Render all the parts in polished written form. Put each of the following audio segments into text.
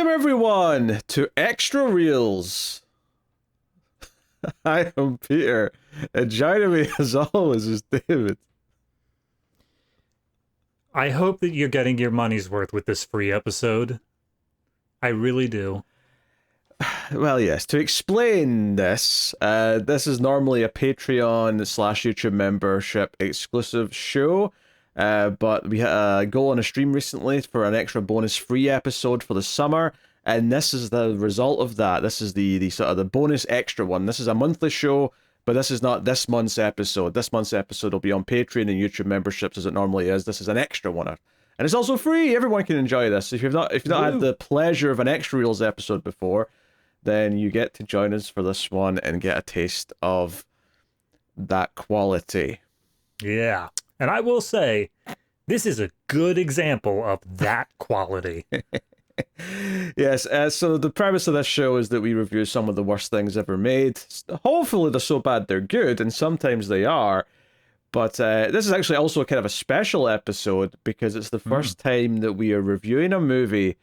Welcome everyone to Extra Reels. I am Peter, and joining me as always is David. I hope that you're getting your money's worth with this free episode. I really do. Well, yes, to explain this, this is normally a Patreon / YouTube membership exclusive show, but we had a goal on a stream recently for an extra bonus free episode for the summer, and this is the result of that. This is the sort of the bonus extra one. This is a monthly show, but this is not this month's episode. This month's episode will be on Patreon and YouTube memberships as it normally is. This is an extra one, and it's also free. Everyone can enjoy this. If you've not had the pleasure of an Extra Reels episode before, then you get to join us for this one and get a taste of that quality. Yeah. And I will say, this is a good example of that quality. Yes, so the premise of this show is that we review some of the worst things ever made. Hopefully they're so bad they're good, and sometimes they are. But this is actually also kind of a special episode because it's the first time that we are reviewing a movie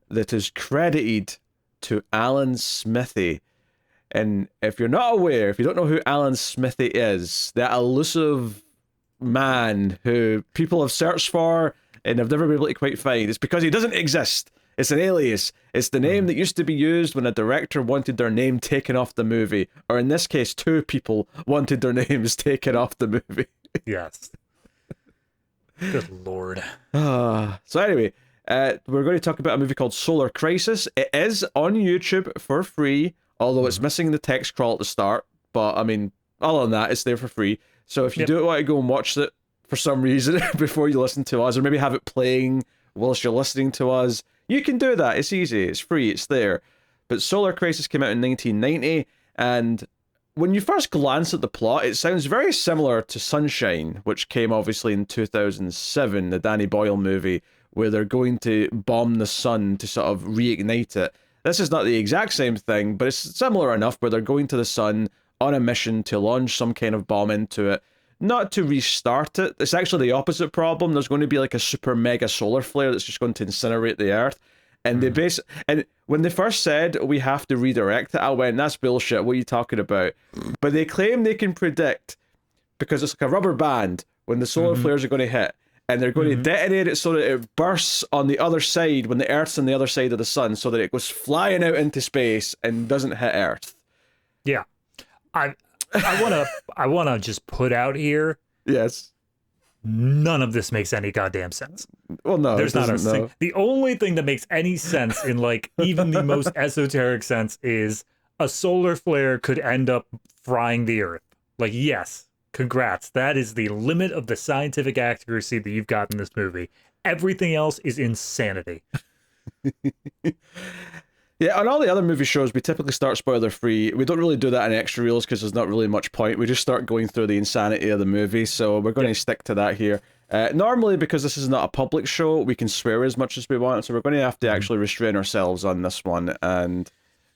that is credited to Alan Smithee. And if you're not aware, if you don't know who Alan Smithee is, that elusive man who people have searched for and have never been able to quite find, it's because he doesn't exist. It's an alias. It's the name that used to be used when a director wanted their name taken off the movie, or in this case, two people wanted their names taken off the movie. Yes. Good Lord. So anyway, we're going to talk about a movie called Solar Crisis. It is on YouTube for free, although it's missing the text crawl at the start. But I mean, other than that, it's there for free. So if you do want to go and watch it for some reason before you listen to us, or maybe have it playing whilst you're listening to us, you can do that. It's easy. It's free. It's there. But Solar Crisis came out in 1990, and when you first glance at the plot, it sounds very similar to Sunshine, which came obviously in 2007, the Danny Boyle movie, where they're going to bomb the sun to sort of reignite it. This is not the exact same thing, but it's similar enough, where they're going to the sun on a mission to launch some kind of bomb into it, not to restart it. It's actually the opposite problem. There's going to be like a super mega solar flare that's just going to incinerate the Earth. And and when they first said we have to redirect it, I went, that's bullshit. What are you talking about? But they claim they can predict, because it's like a rubber band, when the solar flares are going to hit. And they're going to detonate it so that it bursts on the other side when the Earth's on the other side of the sun, so that it goes flying out into space and doesn't hit Earth. Yeah. I wanna just put out here. Yes. None of this makes any goddamn sense. Well, no, there's not a thing. The only thing that makes any sense in like even the most esoteric sense is a solar flare could end up frying the Earth. Like, yes, congrats. That is the limit of the scientific accuracy that you've got in this movie. Everything else is insanity. Yeah, on all the other movie shows, we typically start spoiler free. We don't really do that in Extra Reels because there's not really much point. We just start going through the insanity of the movie, so we're going to stick to that here. Normally, because this is not a public show, we can swear as much as we want, so we're going to have to actually restrain ourselves on this one and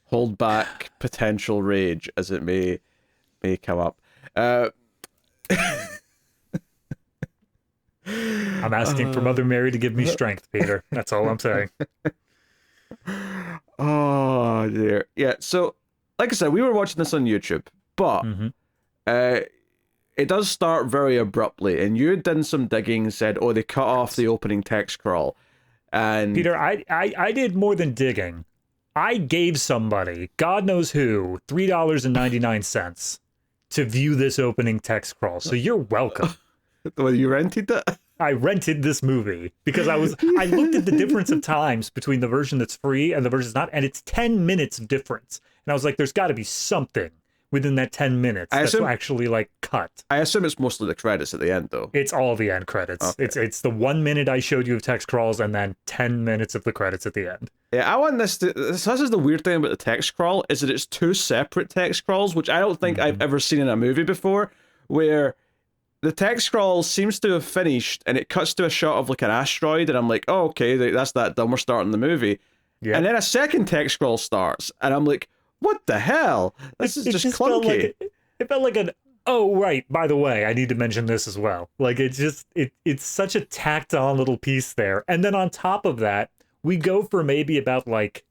hold back potential rage as it may come up. I'm asking for Mother Mary to give me strength, Peter. That's all I'm saying. Oh dear. Yeah, so like I said, we were watching this on YouTube, but it does start very abruptly, and you had done some digging and said, oh, they cut off the opening text crawl. And Peter, I did more than digging. I gave somebody, God knows who, $3.99 to view this opening text crawl. So you're welcome. Well, you rented it? I rented this movie because I looked at the difference of times between the version that's free and the version that's not, and it's 10 minutes of difference. And I was like, there's got to be something within that 10 minutes that's actually like cut. I assume it's mostly the credits at the end, though. It's all the end credits. Okay. It's the 1 minute I showed you of text crawls and then 10 minutes of the credits at the end. Yeah, I want this to... This is the weird thing about the text crawl, is that it's two separate text crawls, which I don't think I've ever seen in a movie before, where the text scroll seems to have finished and it cuts to a shot of like an asteroid, and I'm like, oh, okay, that's that done, we're starting the movie. Yeah. And then a second text scroll starts and I'm like, what the hell? This is just clunky. It felt like an, oh, right, by the way, I need to mention this as well. Like, it's such a tacked on little piece there. And then on top of that, we go for maybe about like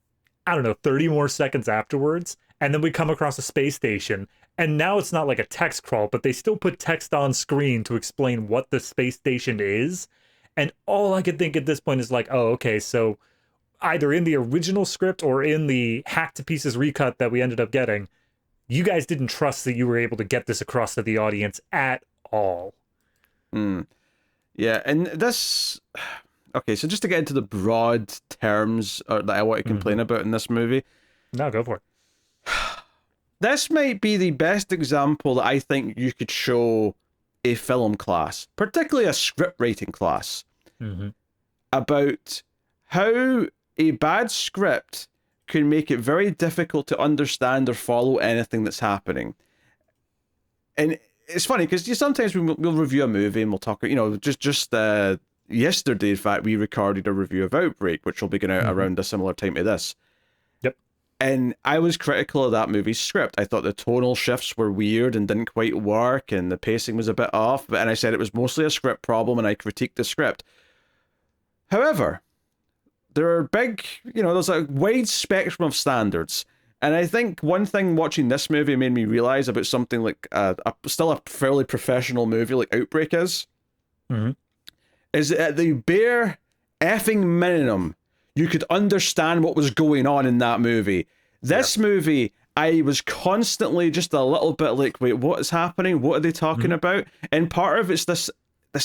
I don't know, 30 more seconds afterwards. And then we come across a space station. And now it's not like a text crawl, but they still put text on screen to explain what the space station is. And all I could think at this point is like, oh, okay, so either in the original script or in the hack to pieces recut that we ended up getting, you guys didn't trust that you were able to get this across to the audience at all. Yeah, and this... Okay, so just to get into the broad terms that I want to complain about in this movie... No, go for it. This might be the best example that I think you could show a film class, particularly a script writing class, about how a bad script can make it very difficult to understand or follow anything that's happening. And it's funny because sometimes we'll review a movie and we'll talk, just yesterday, in fact, we recorded a review of Outbreak, which will be going out around a similar time to this. Yep. And I was critical of that movie's script. I thought the tonal shifts were weird and didn't quite work, and the pacing was a bit off. And I said it was mostly a script problem, and I critiqued the script. However, there are there's a wide spectrum of standards. And I think one thing watching this movie made me realize about something like still a fairly professional movie like Outbreak is that at the bare effing minimum, you could understand what was going on in that movie. This movie, I was constantly just a little bit like, wait, what is happening? What are they talking about? And part of it's this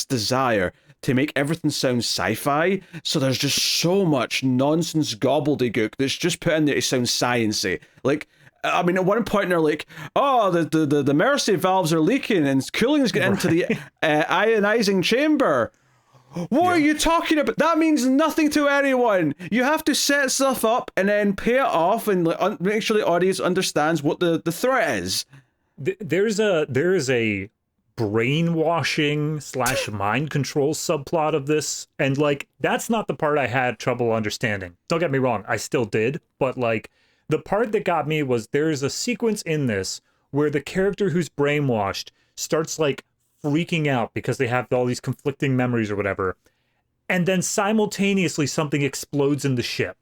desire to make everything sound sci-fi, so there's just so much nonsense gobbledygook that's just put in there to sound sciencey. Like, I mean, at one point they're like, oh, the mercy valves are leaking and cooling's getting into the ionizing chamber. What are you talking about? That means nothing to anyone. You have to set stuff up and then pay it off and make sure the audience understands what the threat is. There is a brainwashing / mind control subplot of this, and like that's not the part I had trouble understanding. Don't get me wrong, I still did, but like the part that got me was there's a sequence in this where the character who's brainwashed starts like freaking out because they have all these conflicting memories or whatever, and then simultaneously something explodes in the ship.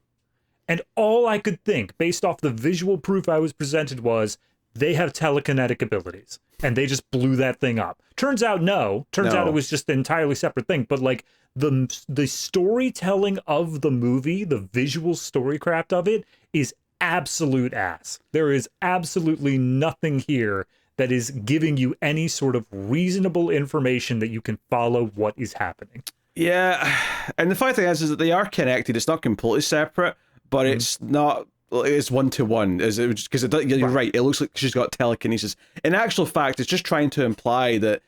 And all I could think, based off the visual proof I was presented, was they have telekinetic abilities, and they just blew that thing up. Turns out it was just an entirely separate thing. But like the storytelling of the movie, the visual storycraft of it is absolute ass. There is absolutely nothing here that is giving you any sort of reasonable information that you can follow what is happening. Yeah, and the funny thing is that they are connected. It's not completely separate, but it's not. It's one-to-one, because you're right. It looks like she's got telekinesis. In actual fact, it's just trying to imply that,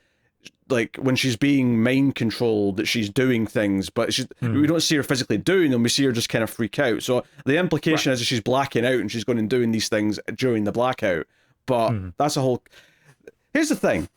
like, when she's being mind controlled, that she's doing things, but we don't see her physically doing them. We see her just kind of freak out. So the implication is that she's blacking out and she's going and doing these things during the blackout. But that's a whole... Here's the thing.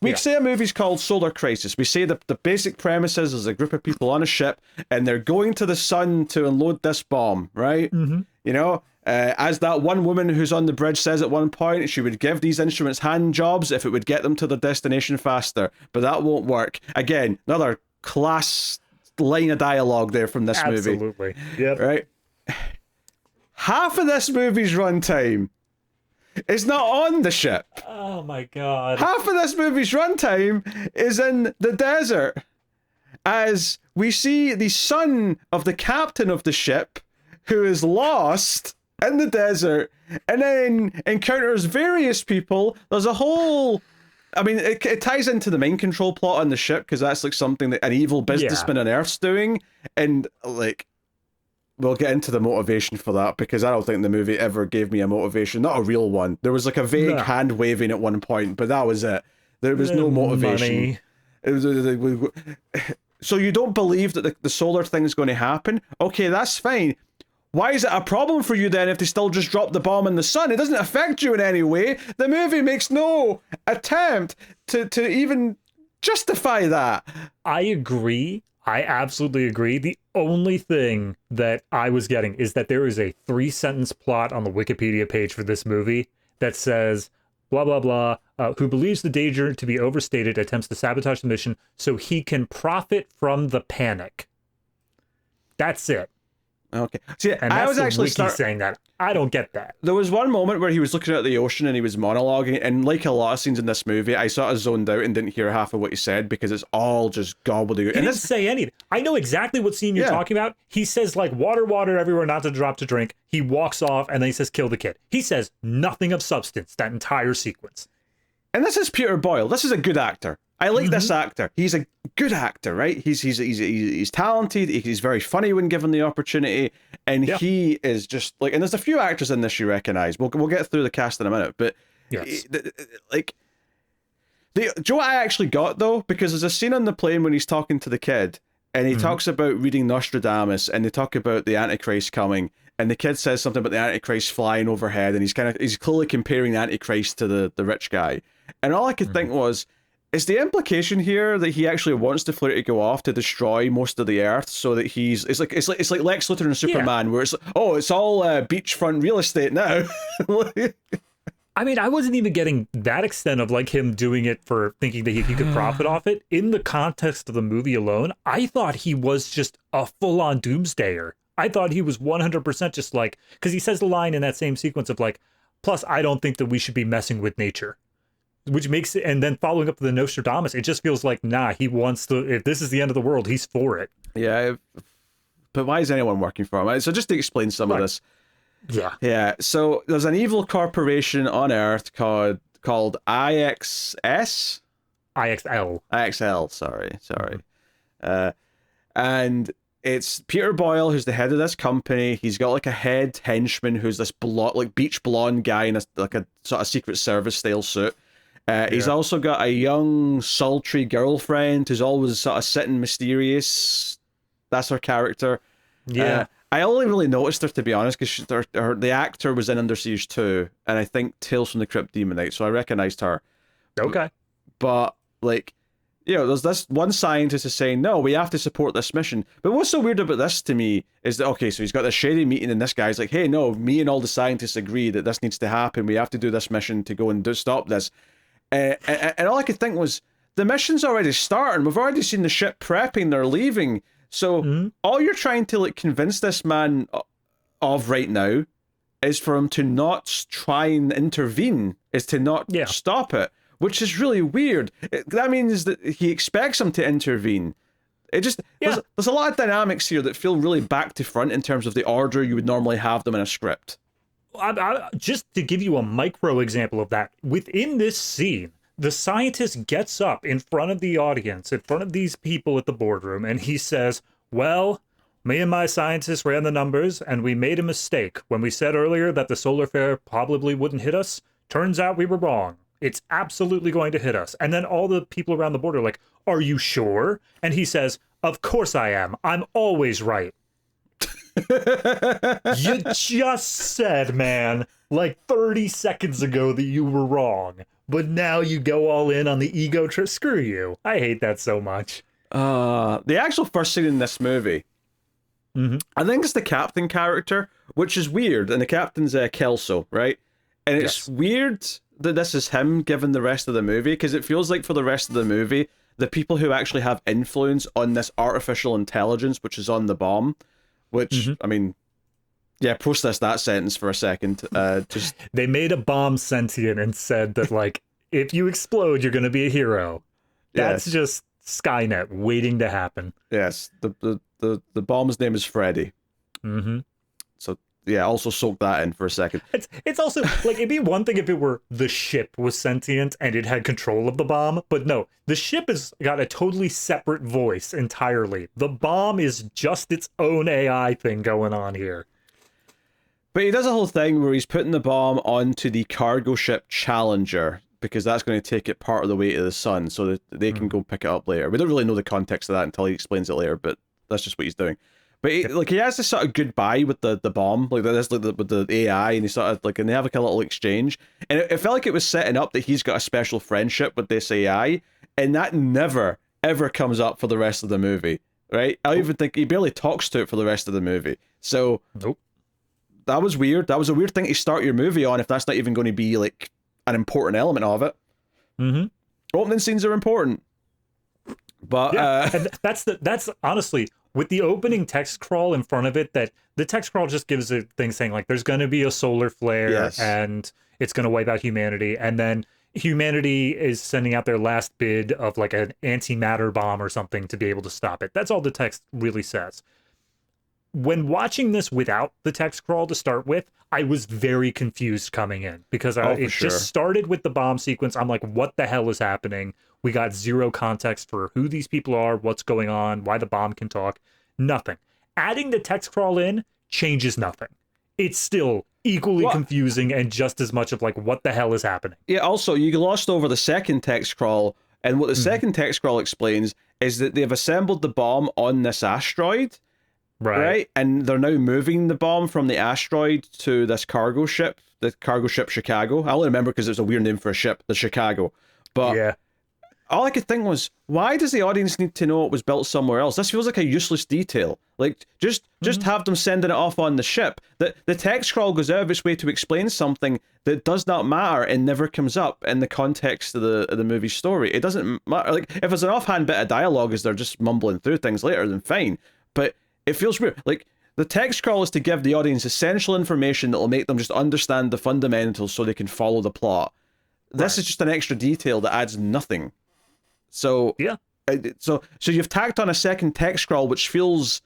We say a movie's called Solar Crisis. We say the basic premise is there's a group of people on a ship and they're going to the sun to unload this bomb, right? You know, as that one woman who's on the bridge says at one point, she would give these instruments hand jobs if it would get them to their destination faster. But that won't work. Again, another class line of dialogue there from this movie. Absolutely. Yep. Right? Half of this movie's runtime is not on the ship. Oh my god. Half of this movie's runtime is in the desert, as we see the son of the captain of the ship, who is lost in the desert, and then encounters various people. There's a whole... I mean, it ties into the mind control plot on the ship, because that's like something that an evil businessman on Earth's doing, and like... We'll get into the motivation for that, because I don't think the movie ever gave me a motivation. Not a real one. There was like a vague hand waving at one point, but that was it. There was no motivation. Money. It was, so you don't believe that the solar thing is going to happen? Okay, that's fine. Why is it a problem for you then if they still just drop the bomb in the sun? It doesn't affect you in any way. The movie makes no attempt to even justify that. I agree. I absolutely agree. The only thing that I was getting is that there is a 3-sentence plot on the Wikipedia page for this movie that says, blah, blah, blah, who believes the danger to be overstated, attempts to sabotage the mission so he can profit from the panic. That's it. Okay. See, and I that's was the actually wiki saying that. I don't get that. There was one moment where he was looking at the ocean and he was monologuing, and like a lot of scenes in this movie, I sort of zoned out and didn't hear half of what he said because it's all just gobbledygook. He didn't say anything. I know exactly what scene you're talking about. He says, like, water, water everywhere, not to drop to drink. He walks off, and then he says, kill the kid. He says nothing of substance, that entire sequence. And this is Peter Boyle. This is a good actor. I like this actor. He's a good actor, right? He's talented. He's very funny when given the opportunity, and he is just like. And there's a few actors in this you recognize. We'll get through the cast in a minute, but like Joe, I actually got though, because there's a scene on the plane when he's talking to the kid, and he talks about reading Nostradamus, and they talk about the Antichrist coming, and the kid says something about the Antichrist flying overhead, and he's clearly comparing the Antichrist to the rich guy, and all I could think was, is the implication here that he actually wants the flare to go off to destroy most of the Earth, so that it's like Lex Luthor and Superman, where it's all beachfront real estate now. I mean, I wasn't even getting that extent of like him doing it for thinking that he could profit off it. In the context of the movie alone, I thought he was just a full-on doomsdayer. I thought he was 100% just like, because he says the line in that same sequence of like, plus I don't think that we should be messing with nature. Which makes it, and then following up the Nostradamus, it just feels like, nah, he wants to, if this is the end of the world, he's for it. Yeah, but why is anyone working for him? So just to explain some of this. Yeah, so there's an evil corporation on Earth called IXS? IXL, sorry. And it's Peter Boyle, who's the head of this company. He's got like a head henchman who's this beach blonde guy in a sort of Secret Service style suit. He's also got a young, sultry girlfriend who's always sort of sitting mysterious. That's her character. Yeah. I only really noticed her, to be honest, because the actor was in Under Siege 2, and I think Tales from the Crypt Demonite, so I recognized her. Okay. But, like, there's this one scientist is saying, no, we have to support this mission. But what's so weird about this to me is that, okay, so he's got this shady meeting, and this guy's like, hey, no, me and all the scientists agree that this needs to happen. We have to do this mission to go and stop this. And all I could think was, the mission's already starting. We've already seen the ship prepping. They're leaving. So all you're trying to like convince this man of right now is for him to not try and intervene, is to not stop it, which is really weird. That means that he expects him to intervene. It just there's a lot of dynamics here that feel really back to front in terms of the order you would normally have them in a script. Just to give you a micro example of that, within this scene, the scientist gets up in front of the audience, in front of these people at the boardroom, and he says, well, me and my scientists ran the numbers, and we made a mistake. When we said earlier that the solar flare probably wouldn't hit us, turns out we were wrong. It's absolutely going to hit us. And then all the people around the board are like, are you sure? And he says, of course I am. I'm always right. You just said, man, like 30 seconds ago that you were wrong. But now you go all in on the ego trip. Screw you. I hate that so much. The actual first scene in this movie, I think it's the captain character, which is weird. And the captain's Kelso, right? And it's weird that this is him given the rest of the movie, because it feels like for the rest of the movie, the people who actually have influence on this artificial intelligence, which is on the bomb, which, I mean, process that sentence for a second. Just they made a bomb sentient and said that, like, if you explode, you're going to be a hero. That's just Skynet waiting to happen. Yes, the bomb's name is Freddy. So also soak that in for a second. It's also like, it'd be one thing if it were the ship was sentient and it had control of the bomb, but no, the ship has got a totally separate voice entirely. The bomb is just its own AI thing going on here. But he does a whole thing where he's putting the bomb onto the cargo ship Challenger, because that's going to take it part of the way to the sun, so that they can go pick it up later. We don't really know the context of that until he explains it later, but that's just what he's doing. But he has this sort of goodbye with the bomb, like this, like with the AI, and he sort of like, and they have like a little exchange, and it felt like it was setting up that he's got a special friendship with this AI, and that never ever comes up for the rest of the movie, right? I even think he barely talks to it for the rest of the movie. So that was weird. That was a weird thing to start your movie on if that's not even going to be like an important element of it. Opening scenes are important. But and that's honestly with the opening text crawl in front of it, that the text crawl just gives a thing saying like there's going to be a solar flare Yes. and it's going to wipe out humanity, and then humanity is sending out their last bid of like an antimatter bomb or something to be able to stop it. That's all the text really says. When watching this without the text crawl to start with, I was very confused coming in because it just started with the bomb sequence. I'm like, what the hell is happening? We got zero context for who these people are, what's going on, why the bomb can talk. Nothing. Adding the text crawl in changes nothing. It's still equally confusing and just as much of like, what the hell is happening? Yeah, also, you glossed over the second text crawl, and what the second text crawl explains is that they've assembled the bomb on this asteroid. Right. And they're now moving the bomb from the asteroid to this cargo ship, the cargo ship Chicago. I only remember because it was a weird name for a ship, the Chicago. But yeah, all I could think was, why does the audience need to know it was built somewhere else? This feels like a useless detail. Like, just have them sending it off on the ship. The text crawl goes out of its way to explain something that does not matter and never comes up in the context of the movie story. It doesn't matter. Like, if it's an offhand bit of dialogue as they're just mumbling through things later, then fine. But it feels weird. Like, the text crawl is to give the audience essential information that will make them just understand the fundamentals so they can follow the plot. This is just an extra detail that adds nothing. So yeah. So you've tacked on a second text scroll, which feels,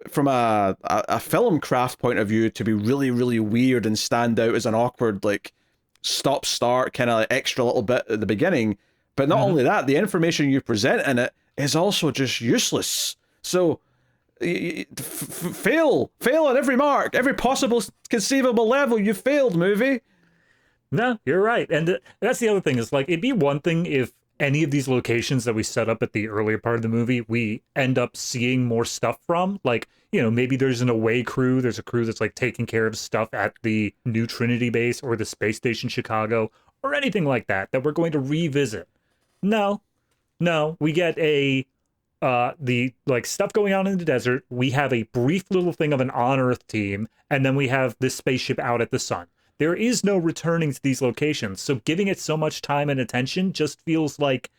from a film craft point of view, to be really, really weird and stand out as an awkward, like, stop-start kind of extra little bit at the beginning. But not only that, the information you present in it is also just useless. So fail on every mark, every possible conceivable level. You failed, movie. No, you're right. And that's the other thing is, like, it'd be one thing if any of these locations that we set up at the earlier part of the movie, we end up seeing more stuff from. Like, you know, maybe there's an away crew. There's a crew that's like taking care of stuff at the new Trinity base or the space station Chicago or anything like that we're going to revisit. No, we get the like stuff going on in the desert. We have a brief little thing of an on-Earth team, and then we have this spaceship out at the sun. There is no returning to these locations, so giving it so much time and attention just feels like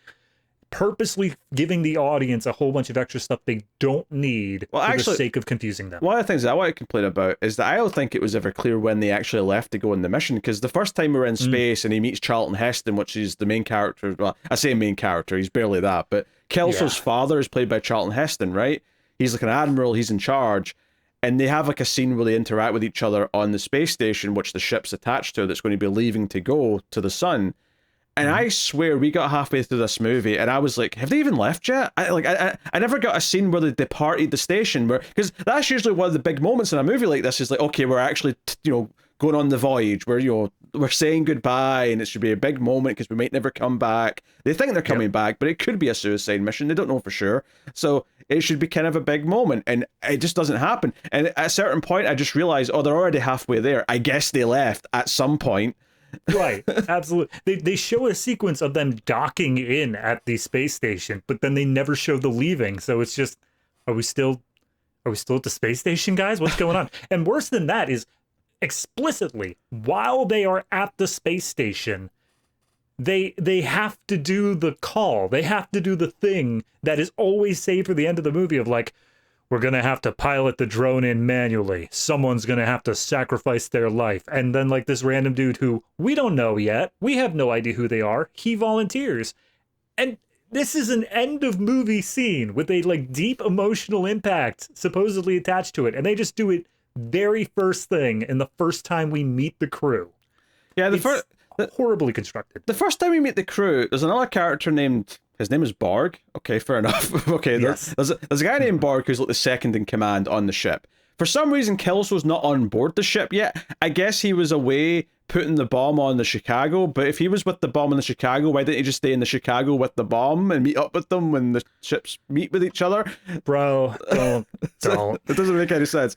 purposely giving the audience a whole bunch of extra stuff they don't need for the sake of confusing them. One of the things I want to complain about is that I don't think it was ever clear when they actually left to go on the mission, because the first time we're in space and he meets Charlton Heston, which is the main character, well, I say main character, he's barely that, but Kelso's father is played by Charlton Heston, right? He's like an admiral, he's in charge. And they have like a scene where they interact with each other on the space station, which the ship's attached to, that's going to be leaving to go to the sun. And I swear we got halfway through this movie and I was like, have they even left yet? I never got a scene where they departed the station, where, because that's usually one of the big moments in a movie like this, is like, okay, we're actually, going on the voyage, where, we're saying goodbye and it should be a big moment because we might never come back. They think they're coming back, but it could be a suicide mission. They don't know for sure. So it should be kind of a big moment, and it just doesn't happen. And at a certain point, I just realized, they're already halfway there. I guess they left at some point. Right, absolutely. They show a sequence of them docking in at the space station, but then they never show the leaving. So it's just, are we still at the space station, guys? What's going on? And worse than that is, explicitly, while they are at the space station, they have to do the call. They have to do the thing that is always saved for the end of the movie of like, we're going to have to pilot the drone in manually. Someone's going to have to sacrifice their life. And then like this random dude who we don't know yet, we have no idea who they are, he volunteers. And this is an end of movie scene with a like deep emotional impact supposedly attached to it. And they just do it very first thing in the first time we meet the crew. Yeah, horribly constructed. The first time we meet the crew, there's another character named, his name is Borg. Okay, fair enough. Okay, yes. there's a guy named Borg who's like the second in command on the ship. For some reason, Kelso's not on board the ship yet. I guess he was away putting the bomb on the Chicago, but if he was with the bomb on the Chicago, why didn't he just stay in the Chicago with the bomb and meet up with them when the ships meet with each other? Bro, don't. It doesn't make any sense.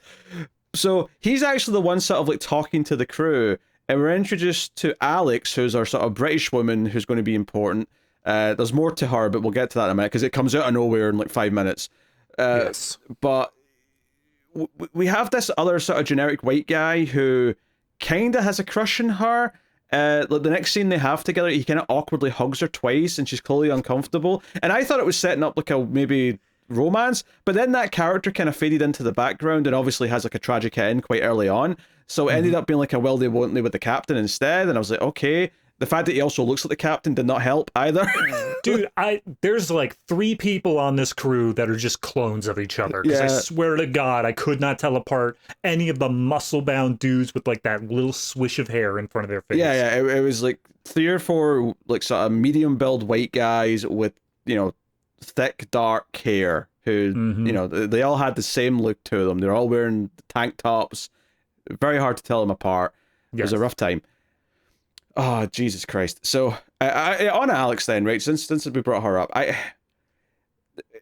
So he's actually the one sort of like talking to the crew, and we're introduced to Alex, who's our sort of British woman who's going to be important. There's more to her, but we'll get to that in a minute because it comes out of nowhere in like 5 minutes. Yes. But we have this other sort of generic white guy who kind of has a crush on her. Like the next scene they have together, he kind of awkwardly hugs her twice, and she's clearly uncomfortable. And I thought it was setting up like a maybe romance, but then that character kind of faded into the background and obviously has like a tragic end quite early on. So it ended up being like a will they won't they with the captain instead. And I was like, okay. The fact that he also looks like the captain did not help either. Dude, there's like 3 people on this crew that are just clones of each other. Because I swear to God, I could not tell apart any of the muscle-bound dudes with like that little swish of hair in front of their face. Yeah. It was like 3 or 4 like sort of medium-build white guys with, you know, thick dark hair who, you know, they all had the same look to them. They're all wearing tank tops. Very hard to tell them apart. It was a rough time. Oh, Jesus Christ. So, on Alex then, right, since we brought her up,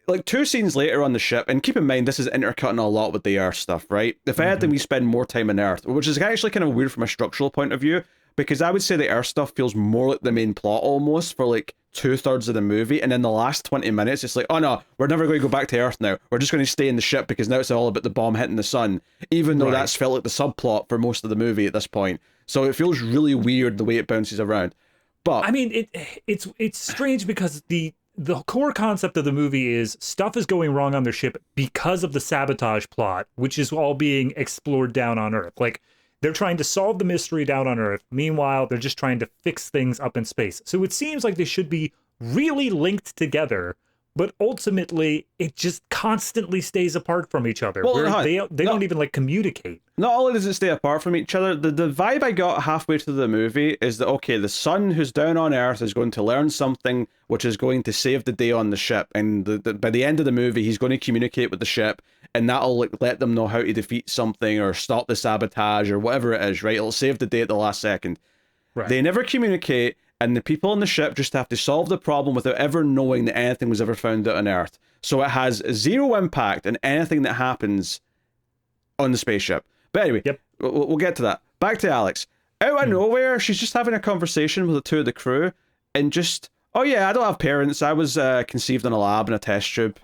like 2 scenes later on the ship, and keep in mind, this is intercutting a lot with the Earth stuff, right? If anything, we spend more time on Earth, which is actually kind of weird from a structural point of view, because I would say the Earth stuff feels more like the main plot almost for like 2/3 of the movie, and then the last 20 minutes, it's like, oh no, we're never going to go back to Earth now. We're just going to stay in the ship because now it's all about the bomb hitting the sun, even though that's felt like the subplot for most of the movie at this point. So it feels really weird the way it bounces around. But I mean, it's strange because the core concept of the movie is stuff is going wrong on their ship because of the sabotage plot, which is all being explored down on Earth. Like, they're trying to solve the mystery down on Earth. Meanwhile, they're just trying to fix things up in space. So it seems like they should be really linked together, but ultimately it just constantly stays apart from each other. Well, they don't even like communicate. Not only does it stay apart from each other, the vibe I got halfway through the movie is that, okay, the son who's down on Earth is going to learn something which is going to save the day on the ship. And by the end of the movie, he's going to communicate with the ship, and that'll like let them know how to defeat something or stop the sabotage or whatever it is, right? It'll save the day at the last second. Right. They never communicate, and the people on the ship just have to solve the problem without ever knowing that anything was ever found out on Earth. So it has 0 impact on anything that happens on the spaceship. But anyway, we'll get to that. Back to Alex. Out of nowhere, she's just having a conversation with the 2 of the crew, and just, oh yeah, I don't have parents. I was conceived in a lab in a test tube.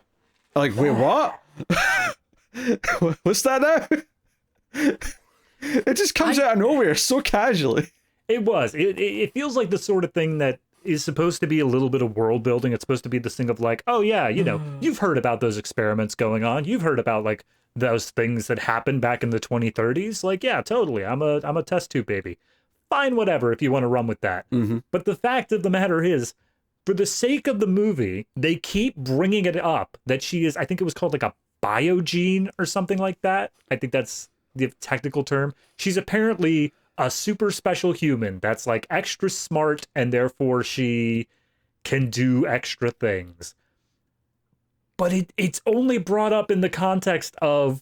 Like, wait, what? What's that now? It just comes out of nowhere so casually. It feels like the sort of thing that is supposed to be a little bit of world building. It's supposed to be this thing of like, oh yeah, you know, you've heard about those experiments going on. You've heard about like those things that happened back in the 2030s. Like, yeah, totally. I'm a test tube baby. Fine, whatever, if you want to run with that. But the fact of the matter is, for the sake of the movie, they keep bringing it up that she is, I think it was called like a biogene or something like that. I think that's the technical term. She's apparently a super special human that's like extra smart, and therefore she can do extra things. But it's only brought up in the context of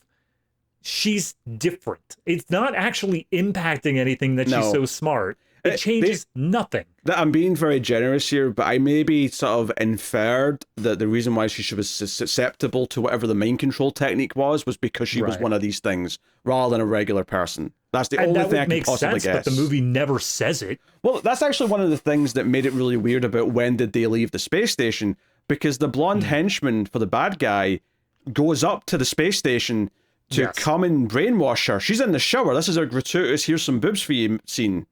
she's different. It's not actually impacting anything that she's so smart. It changes nothing. I'm being very generous here, but I maybe sort of inferred that the reason why she was susceptible to whatever the mind control technique was because she was one of these things rather than a regular person. That's the only thing I can possibly guess. But the movie never says it. Well, that's actually one of the things that made it really weird about when did they leave the space station, because the blonde henchman for the bad guy goes up to the space station to come and brainwash her. She's in the shower. This is a gratuitous "here's some boobs for you" scene.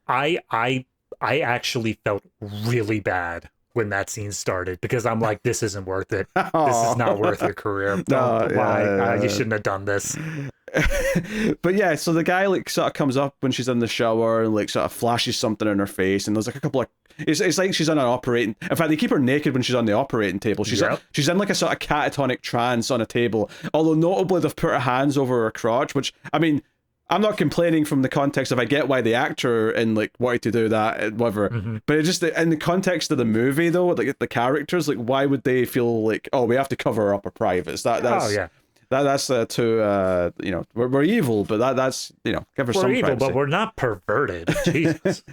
I actually felt really bad when that scene started, because I'm like, this isn't worth it. This is not worth your career. You shouldn't have done this. But yeah, so the guy like sort of comes up when she's in the shower and like sort of flashes something in her face, and there's like a couple of it's like she's on an operating. In fact, they keep her naked when she's on the operating table. She's in like a sort of catatonic trance on a table. Although notably they've put her hands over her crotch, which, I mean, I'm not complaining from the context of I get why the actor and like wanted to do that, whatever. But it just in the context of the movie though, like the characters, like why would they feel like, oh, we have to cover her up our privates? That's too you know, we're evil, but that's, you know, give her some privacy. We're evil, but we're not perverted. Jesus.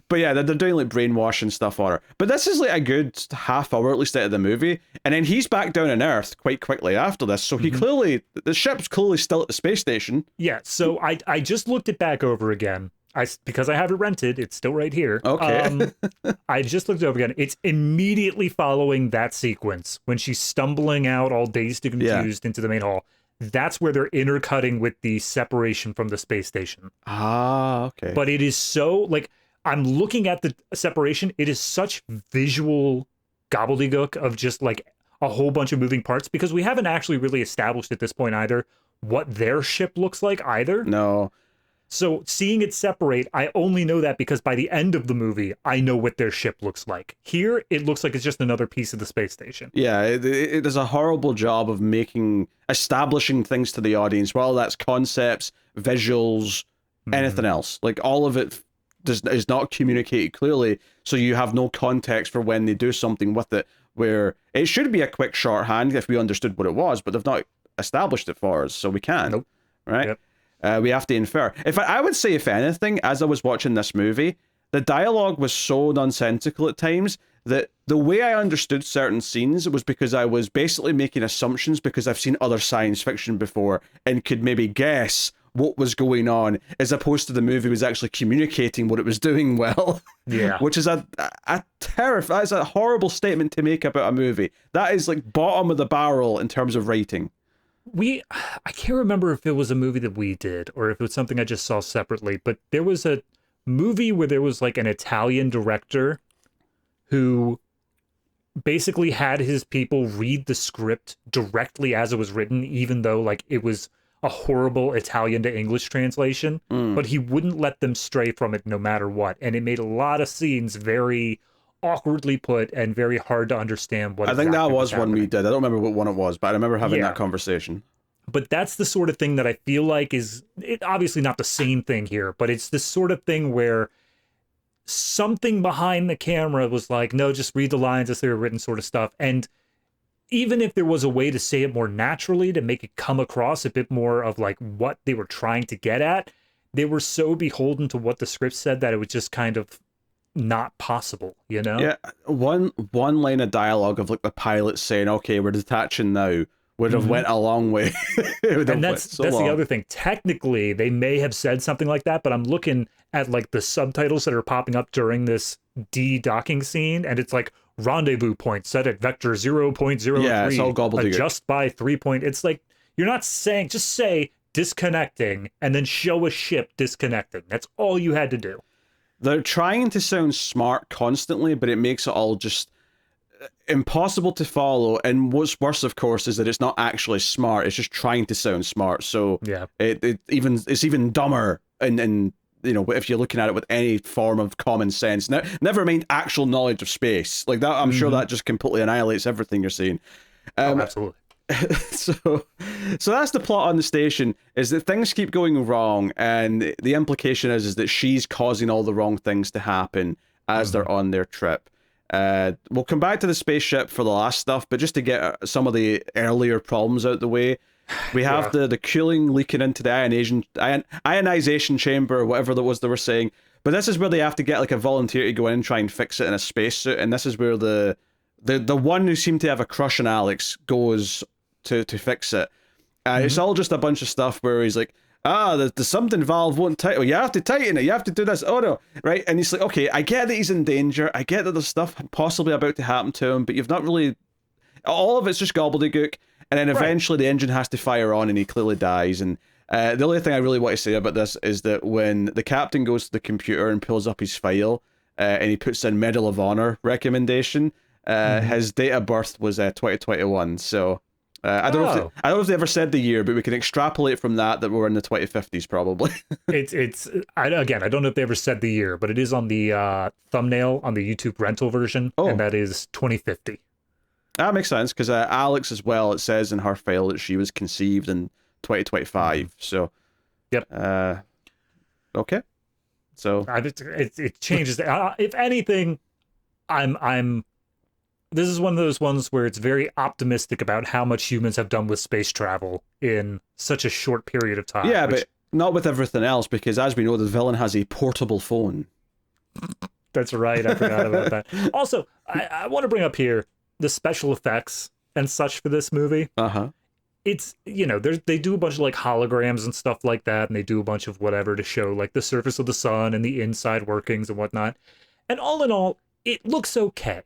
But yeah, they're doing like brainwashing stuff on her. But this is like a good half hour at least out of the movie, and then he's back down on Earth quite quickly after this. So he clearly, the ship's clearly still at the space station. Yeah. So I just looked it back over again. Because I have it rented, it's still right here. Okay. I just looked it over again. It's immediately following that sequence when she's stumbling out all dazed and confused into the main hall. That's where they're intercutting with the separation from the space station. Ah, okay. But it is so, like, I'm looking at the separation. It is such visual gobbledygook of just like a whole bunch of moving parts, because we haven't actually really established at this point either what their ship looks like either. No. So seeing it separate, I only know that because by the end of the movie, I know what their ship looks like. Here, it looks like it's just another piece of the space station. Yeah, it does a horrible job of establishing things to the audience, whether that's concepts, visuals, anything else. Like, all of it is not communicated clearly, so you have no context for when they do something with it, where it should be a quick shorthand if we understood what it was, but they've not established it for us, so we can't. Nope. Right? Yep. We have to infer. I would say, if anything, as I was watching this movie, the dialogue was so nonsensical at times that the way I understood certain scenes was because I was basically making assumptions because I've seen other science fiction before and could maybe guess what was going on, as opposed to the movie was actually communicating what it was doing well. Yeah. Which is that's a horrible statement to make about a movie. That is like bottom of the barrel in terms of writing. I can't remember if it was a movie that we did or if it was something I just saw separately, but there was a movie where there was like an Italian director who basically had his people read the script directly as it was written, even though like it was a horrible Italian to English translation, but he wouldn't let them stray from it no matter what. And it made a lot of scenes very awkwardly put and very hard to understand what I think exactly that was one we happening. did. I don't remember what one it was, but I remember having Yeah. that conversation. But that's the sort of thing that I feel like is obviously not the same thing here, but it's this sort of thing where something behind the camera was like, no, just read the lines as they were written, sort of stuff. And even if there was a way to say it more naturally, to make it come across a bit more of like what they were trying to get at, they were so beholden to what the script said that it was just kind of not possible, you know? Yeah, one line of dialogue of like the pilot saying, "Okay, we're detaching now," would have went a long way. It would have And went that's so the long. other thing. Technically, they may have said something like that, but I'm looking at like the subtitles that are popping up during this de-docking scene, and it's like rendezvous point set at vector 0.03. Yeah, it's all gobbledygook. Adjust by 3 point. It's like you're not saying, just say disconnecting and then show a ship disconnecting. That's all you had to do. They're trying to sound smart constantly, but it makes it all just impossible to follow. And what's worse, of course, is that it's not actually smart. It's just trying to sound smart. So Yeah. it's even dumber. And you know, if you're looking at it with any form of common sense, never mind actual knowledge of space like that. I'm sure that just completely annihilates everything you're saying. Absolutely. so that's the plot on the station, is that things keep going wrong, and the implication is that she's causing all the wrong things to happen as they're on their trip. We'll come back to the spaceship for the last stuff, but just to get some of the earlier problems out the way, we have the cooling leaking into the ionization chamber, or whatever that was they were saying. But this is where they have to get like a volunteer to go in and try and fix it in a spacesuit, and this is where the one who seemed to have a crush on Alex goes to fix it. It's all just a bunch of stuff where he's like, the something valve won't tighten. You have to tighten it. You have to do this. Oh no, right? And he's like, okay, I get that he's in danger. I get that there's stuff possibly about to happen to him, but you've not really. All of it's just gobbledygook. And then eventually the engine has to fire on, and he clearly dies. And the only thing I really want to say about this is that when the captain goes to the computer and pulls up his file, and he puts in Medal of Honor recommendation, his date of birth was 2021. So. I don't know if they ever said the year, but we can extrapolate from that we're in the 2050s probably. I don't know if they ever said the year, but it is on the thumbnail on the YouTube rental version, and that is 2050. That makes sense, because Alex as well, it says in her file that she was conceived in 2025. So, yep. Okay. So it changes. If anything, I'm. This is one of those ones where it's very optimistic about how much humans have done with space travel in such a short period of time. Yeah, but not with everything else, because as we know, the villain has a portable phone. That's right. I forgot about that. Also, I want to bring up here the special effects and such for this movie. It's, they do a bunch of like holograms and stuff like that, and they do a bunch of whatever to show like the surface of the sun and the inside workings and whatnot. And all in all, it looks okay.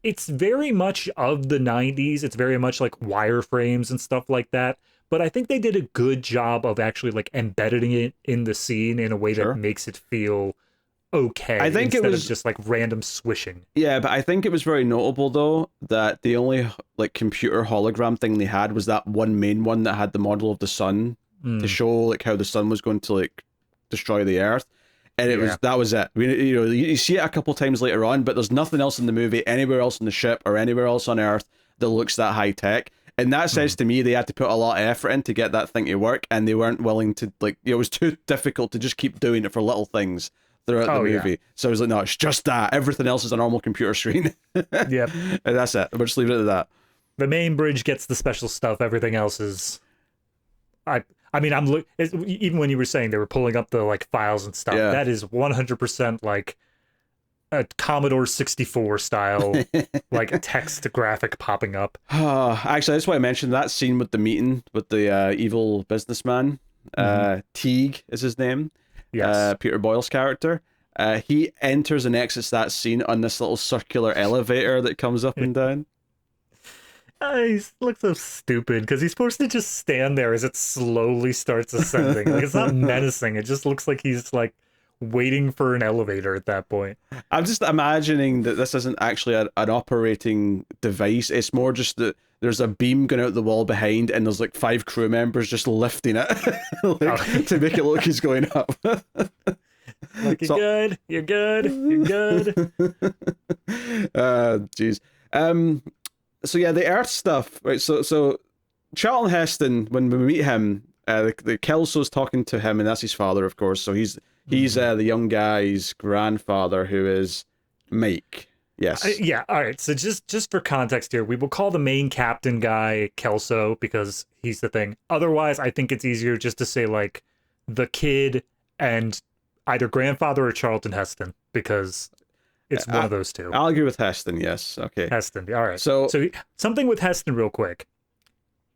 It's very much of the 90s. It's very much like wireframes and stuff like that. But I think they did a good job of actually like embedding it in the scene in a way that makes it feel okay I think it instead was of just like random swishing. Yeah, but I think it was very notable though that the only like computer hologram thing they had was that one main one that had the model of the sun to Mm, show like how the sun was going to like destroy the earth. And yeah. that was it. I mean, you see it a couple times later on, but there's nothing else in the movie, anywhere else in the ship or anywhere else on Earth that looks that high tech. And that says to me they had to put a lot of effort in to get that thing to work, and they weren't willing to like. It was too difficult to just keep doing it for little things throughout the Oh yeah. movie. So I was like, no, it's just that. Everything else is a normal computer screen. Yep. And that's it. We'll just leave it at that. The main bridge gets the special stuff. Everything else is. I mean, even when you were saying they were pulling up the like files and stuff. Yeah. That is 100% like a Commodore 64 style, like text graphic popping up. Actually, that's why I mentioned that scene with the meeting with the evil businessman. Teague is his name. Yes. Peter Boyle's character. He enters and exits that scene on this little circular elevator that comes up and down. He looks so stupid because he's supposed to just stand there as it slowly starts ascending. Like it's not menacing. It just looks like he's like waiting for an elevator at that point. I'm just imagining that this isn't actually an operating device. It's more just that there's a beam going out the wall behind, and there's like 5 crew members just lifting it to make it look like he's going up. Like you're good, you're good, you're good. Jeez. So yeah, the Earth stuff, right? So Charlton Heston, when we meet him, the Kelso's talking to him, and that's his father, of course. So he's the young guy's grandfather, who is Mike. Yes. Yeah. All right. So just for context here, we will call the main captain guy Kelso because he's the thing. Otherwise, I think it's easier just to say like the kid and either grandfather or Charlton Heston because it's one of those two. I'll agree with Heston. Yes. Okay. Heston. All right. So something with Heston real quick.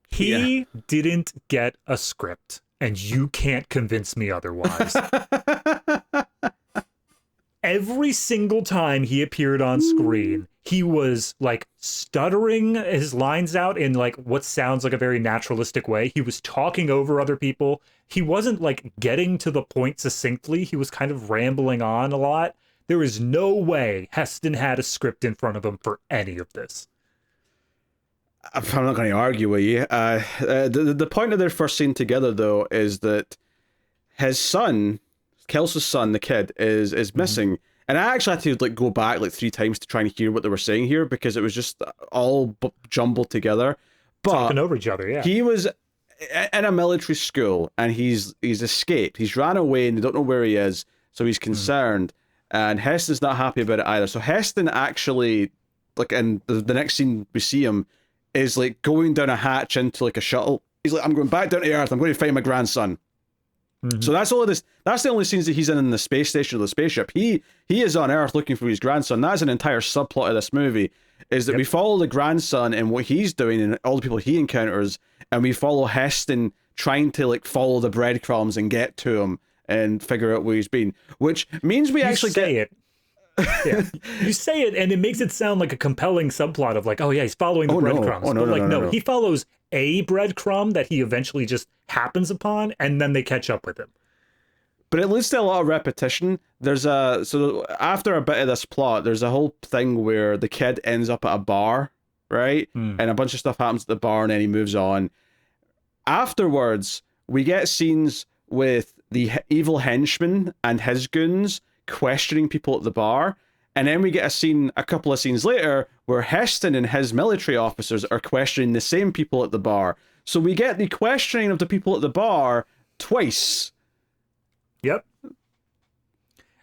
He didn't get a script, and you can't convince me otherwise. Every single time he appeared on screen, he was like stuttering his lines out in like what sounds like a very naturalistic way. He was talking over other people. He wasn't like getting to the point succinctly. He was kind of rambling on a lot. There is no way Heston had a script in front of him for any of this. I'm not going to argue with you. The point of their first scene together, though, is that his son, Kelso's son, the kid, is missing. And I actually had to like go back like 3 times to try and hear what they were saying here because it was just all jumbled together. But talking over each other, yeah. He was in a military school and he's escaped. He's ran away and they don't know where he is, so he's concerned. And Heston's not happy about it either. So Heston actually, like in the next scene we see him, is like going down a hatch into like a shuttle. He's like, I'm going back down to Earth. I'm going to find my grandson. So that's all of this. That's the only scenes that he's in the space station or the spaceship. He is on Earth looking for his grandson. That's an entire subplot of this movie. Is that we follow the grandson and what he's doing and all the people he encounters, and we follow Heston trying to like follow the breadcrumbs and get to him and figure out where he's been. Which means we actually say it. Yeah. You say it and it makes it sound like a compelling subplot of like, oh yeah, he's following the breadcrumbs. No, he follows a breadcrumb that he eventually just happens upon, and then they catch up with him. But it leads to a lot of repetition. So after a bit of this plot, there's a whole thing where the kid ends up at a bar, right? And a bunch of stuff happens at the bar, and then he moves on. Afterwards, we get scenes with the evil henchman and his goons questioning people at the bar, and then we get a couple of scenes later where Heston and his military officers are questioning the same people at the bar. So we get the questioning of the people at the bar twice. Yep.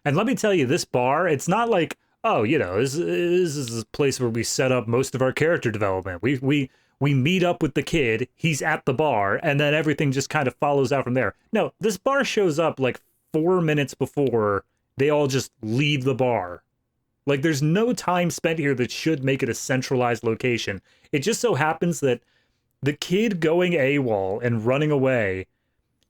And let me tell you, this bar, it's not like, oh, you know, this is a place where we set up most of our character development. We meet up with the kid, he's at the bar, and then everything just kind of follows out from there. No, this bar shows up like 4 minutes before they all just leave the bar. Like, there's no time spent here that should make it a centralized location. It just so happens that the kid going AWOL and running away,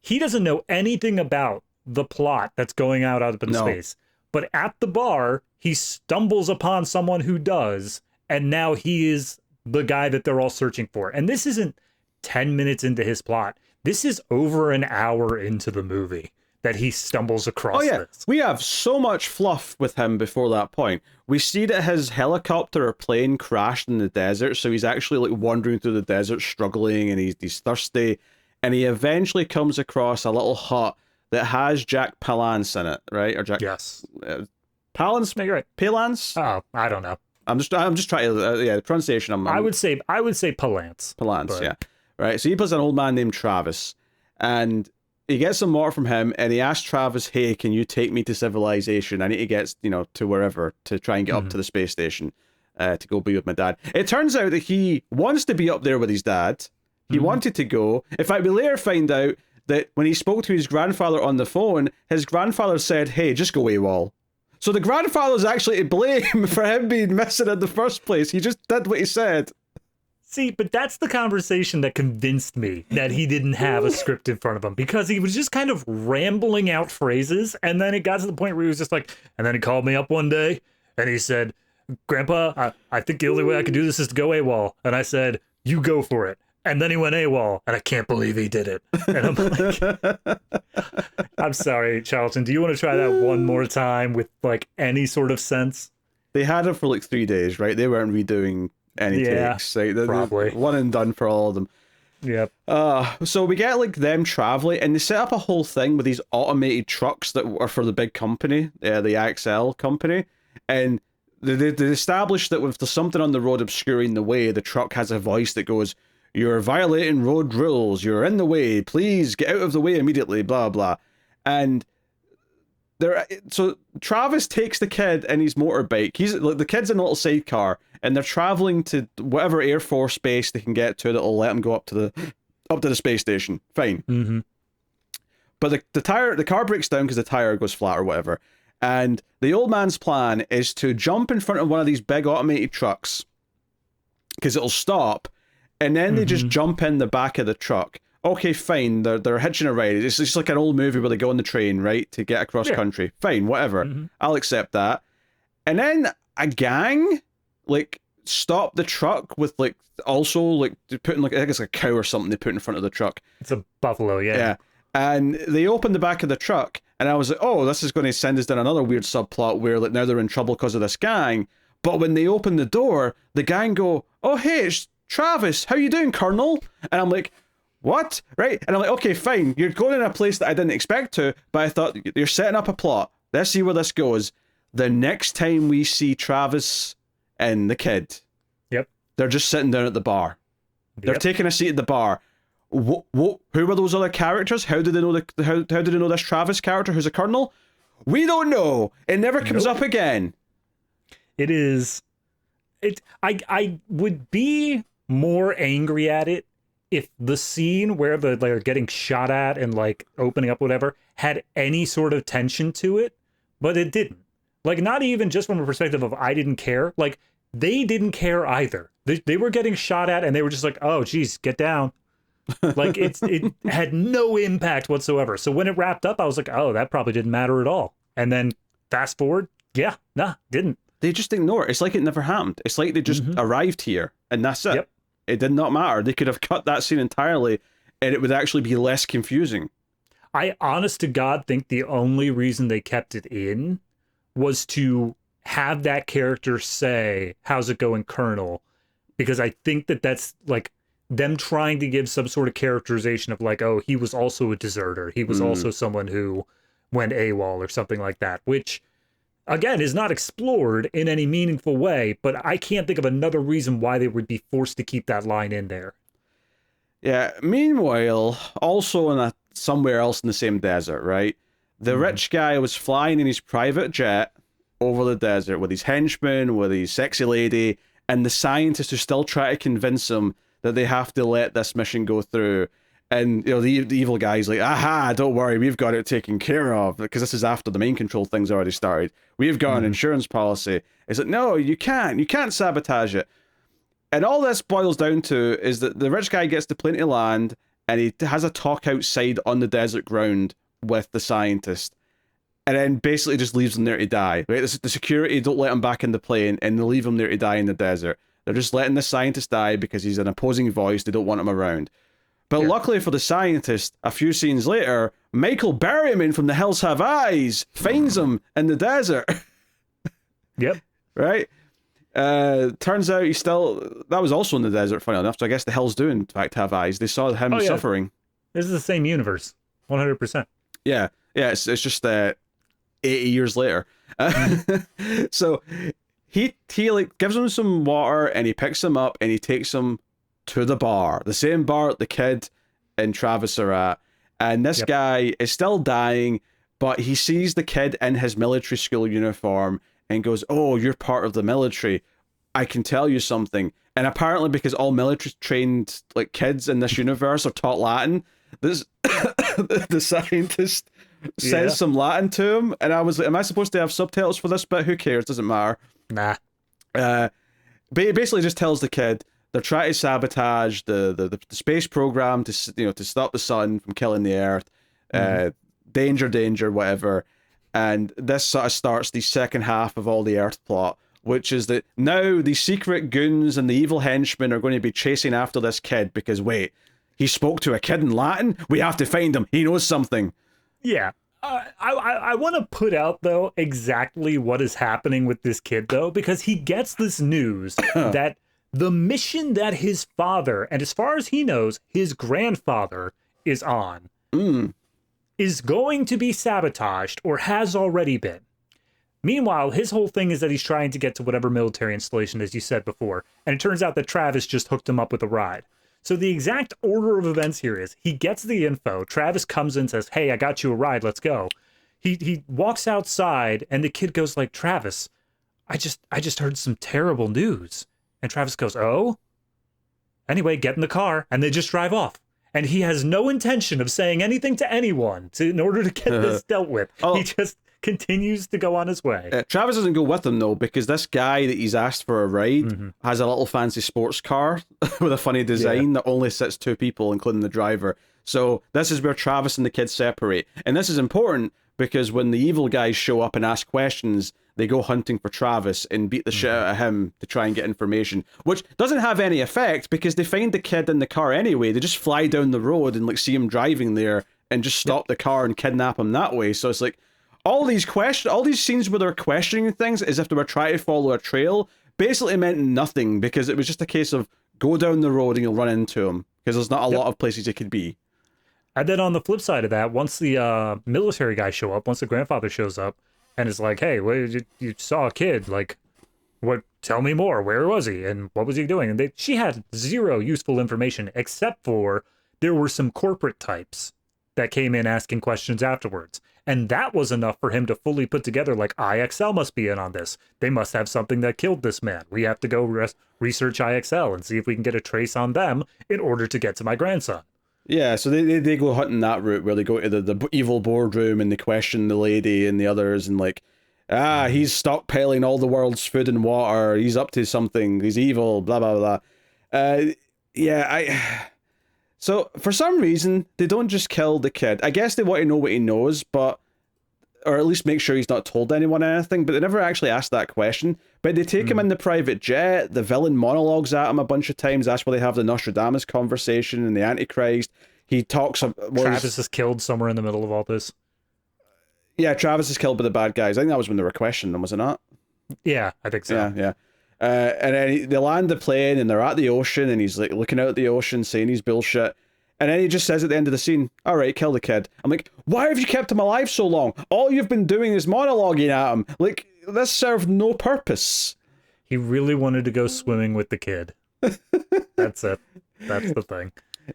he doesn't know anything about the plot that's going out up in space. But at the bar, he stumbles upon someone who does, and now he is the guy that they're all searching for. And this isn't 10 minutes into his plot. This is over an hour into the movie. that he stumbles across Oh yeah, this. we have so much fluff with him before that point. We see that his helicopter or plane crashed in the desert, so he's actually like wandering through the desert, struggling, and he's thirsty, and he eventually comes across a little hut that has Jack Palance in it, right? Or Jack Yes. Palance, You're right. Palance. Oh, I don't know. I'm just trying to the pronunciation. I would say Palance. Palance, but... yeah, right. So he plays an old man named Travis, and he gets some water from him, and he asks Travis, "Hey, can you take me to civilization? I need to get to wherever to try and get up to the space station, to go be with my dad." It turns out that he wants to be up there with his dad. He wanted to go. In fact, we later find out that when he spoke to his grandfather on the phone, his grandfather said, "Hey, just go AWOL." So the grandfather's actually to blame for him being missing in the first place. He just did what he said. See, but that's the conversation that convinced me that he didn't have a script in front of him, because he was just kind of rambling out phrases, and then it got to the point where he was just like, and then he called me up one day, and he said, "Grandpa, I think the only way I can do this is to go AWOL." And I said, "You go for it." And then he went AWOL, and I can't believe he did it. And I'm like, I'm sorry, Charlton, do you want to try that one more time with like any sort of sense? They had it for like 3 days, right? They weren't redoing any takes. Right? Probably. One and done for all of them. Yep. So we get like them traveling, and they set up a whole thing with these automated trucks that are for the big company, the XL company, and they established that if there's something on the road obscuring the way, the truck has a voice that goes, "You're violating road rules. You're in the way. Please get out of the way immediately." Blah blah, and so Travis takes the kid in his motorbike. The kid's in a little sidecar, and they're traveling to whatever Air Force base they can get to that'll let them go up to the space station. Fine. Mm-hmm. But the car breaks down because the tire goes flat or whatever. And the old man's plan is to jump in front of one of these big automated trucks because it'll stop, and then they just jump in the back of the truck. Okay, fine. They're hitching a ride. It's just like an old movie where they go on the train, right, to get across country. Fine, whatever. I'll accept that. And then a gang like stop the truck with like also like putting like I think it's a cow or something they put in front of the truck. It's a buffalo, yeah. Yeah. And they open the back of the truck, and I was like, oh, this is going to send us down another weird subplot where like now they're in trouble because of this gang. But when they open the door, the gang go, "Oh, hey, it's Travis. How you doing, Colonel?" And I'm like, what? Right? And I'm like, okay, fine. You're going in a place that I didn't expect to, but I thought you're setting up a plot. Let's see where this goes. The next time we see Travis and the kid, they're just sitting down at the bar. They're taking a seat at the bar. Who were those other characters? How did they know how did they know this Travis character who's a colonel? We don't know. It never comes up again. It is. I would be more angry at it if the scene where they're getting shot at and like opening up whatever had any sort of tension to it, but it didn't. Like, not even just from a perspective of I didn't care. Like, they didn't care either. They were getting shot at and they were just like, "Oh, geez, get down." Like, it had no impact whatsoever. So when it wrapped up, I was like, "Oh, that probably didn't matter at all." And then fast forward, didn't. They just ignore it. It's like it never happened. It's like they just arrived here and that's it. It did not matter. They could have cut that scene entirely and it would actually be less confusing. I honest to God think the only reason they kept it in was to have that character say, "How's it going, Colonel?" Because I think that's like them trying to give some sort of characterization of like, oh, he was also a deserter. He was also someone who went AWOL or something like that, which again is not explored in any meaningful way, but I can't think of another reason why they would be forced to keep that line in there. Yeah. Meanwhile, also somewhere else in the same desert, right? The rich guy was flying in his private jet over the desert with his henchmen, with his sexy lady, and the scientists who still try to convince him that they have to let this mission go through. And the evil guy's like, "Aha, don't worry, we've got it taken care of," because this is after the main control thing's already started. "We've got an insurance policy." It's like, "No, you can't sabotage it." And all this boils down to is that the rich guy gets the plane to land, and he has a talk outside on the desert ground with the scientist, and then basically just leaves him there to die. Right? The security don't let him back in the plane, and they leave him there to die in the desert. They're just letting the scientist die because he's an opposing voice. They don't want him around. But Yeah. luckily for the scientist, a few scenes later, Michael Berryman from The Hills Have Eyes finds him in the desert. Yep. Right? Turns out that was also in the desert, funny enough. So I guess the Hills do, in fact, have eyes. They saw him suffering. This is the same universe. 100%. Yeah. Yeah, it's just 80 years later. So he like gives him some water and he picks him up and he takes him to the bar. The same bar the kid and Travis are at. And this guy is still dying, but he sees the kid in his military school uniform and goes, "Oh, you're part of the military. I can tell you something." And apparently, because all military trained like kids in this universe are taught Latin, this the scientist says some Latin to him, and I was like, "Am I supposed to have subtitles for this bit? Who cares? Doesn't matter." Nah. But he basically just tells the kid they're trying to sabotage the space program to stop the sun from killing the Earth. Danger, whatever. And this sort of starts the second half of all the Earth plot, which is that now the secret goons and the evil henchmen are going to be chasing after this kid because, wait, he spoke to a kid in Latin? We have to find him. He knows something. Yeah. I want to put out, though, exactly what is happening with this kid, though, because he gets this news that the mission that his father, and as far as he knows, his grandfather is on, is going to be sabotaged or has already been. Meanwhile, his whole thing is that he's trying to get to whatever military installation, as you said before, and it turns out that Travis just hooked him up with a ride. So the exact order of events here is he gets the info, Travis comes in and says, "Hey, I got you a ride, let's go." He walks outside and the kid goes like, "Travis, I just heard some terrible news." And Travis goes, "Oh?" Anyway, get in the car, and they just drive off. And he has no intention of saying anything to anyone in order to get this dealt with. He just continues to go on his way. Travis doesn't go with him, though, because this guy that he's asked for a ride has a little fancy sports car with a funny design that only sits two people, including the driver. So this is where Travis and the kid separate. And this is important because when the evil guys show up and ask questions, they go hunting for Travis and beat the shit out of him to try and get information, which doesn't have any effect because they find the kid in the car anyway. They just fly down the road and like see him driving there and just stop the car and kidnap him that way. So it's like all these scenes where they're questioning things as if they were trying to follow a trail basically meant nothing because it was just a case of go down the road and you'll run into him because there's not a lot of places it could be. And then on the flip side of that, once the military guys show up, once the grandfather shows up and is like, "Hey, you saw a kid, like, what? Tell me more. Where was he? And what was he doing?" And she had zero useful information except for there were some corporate types that came in asking questions afterwards. And that was enough for him to fully put together, like, IXL must be in on this. They must have something that killed this man. We have to go research IXL and see if we can get a trace on them in order to get to my grandson. Yeah, so they go hunting that route where they go to the evil boardroom and they question the lady and the others and like, he's stockpiling all the world's food and water. He's up to something. He's evil, blah, blah, blah. So for some reason, they don't just kill the kid. I guess they want to know what he knows, or at least make sure he's not told anyone anything, but they never actually ask that question. But they take him in the private jet, the villain monologues at him a bunch of times, that's where they have the Nostradamus conversation and the Antichrist. He talks... Travis is killed somewhere in the middle of all this. Yeah, Travis is killed by the bad guys. I think that was when they were questioning him, was it not? Yeah, I think so. Yeah. And then they land the plane and they're at the ocean and he's like looking out at the ocean saying he's bullshit. And then he just says at the end of the scene, "All right, kill the kid." I'm like, why have you kept him alive so long? All you've been doing is monologuing at him. Like, this served no purpose. He really wanted to go swimming with the kid. That's it. That's the thing.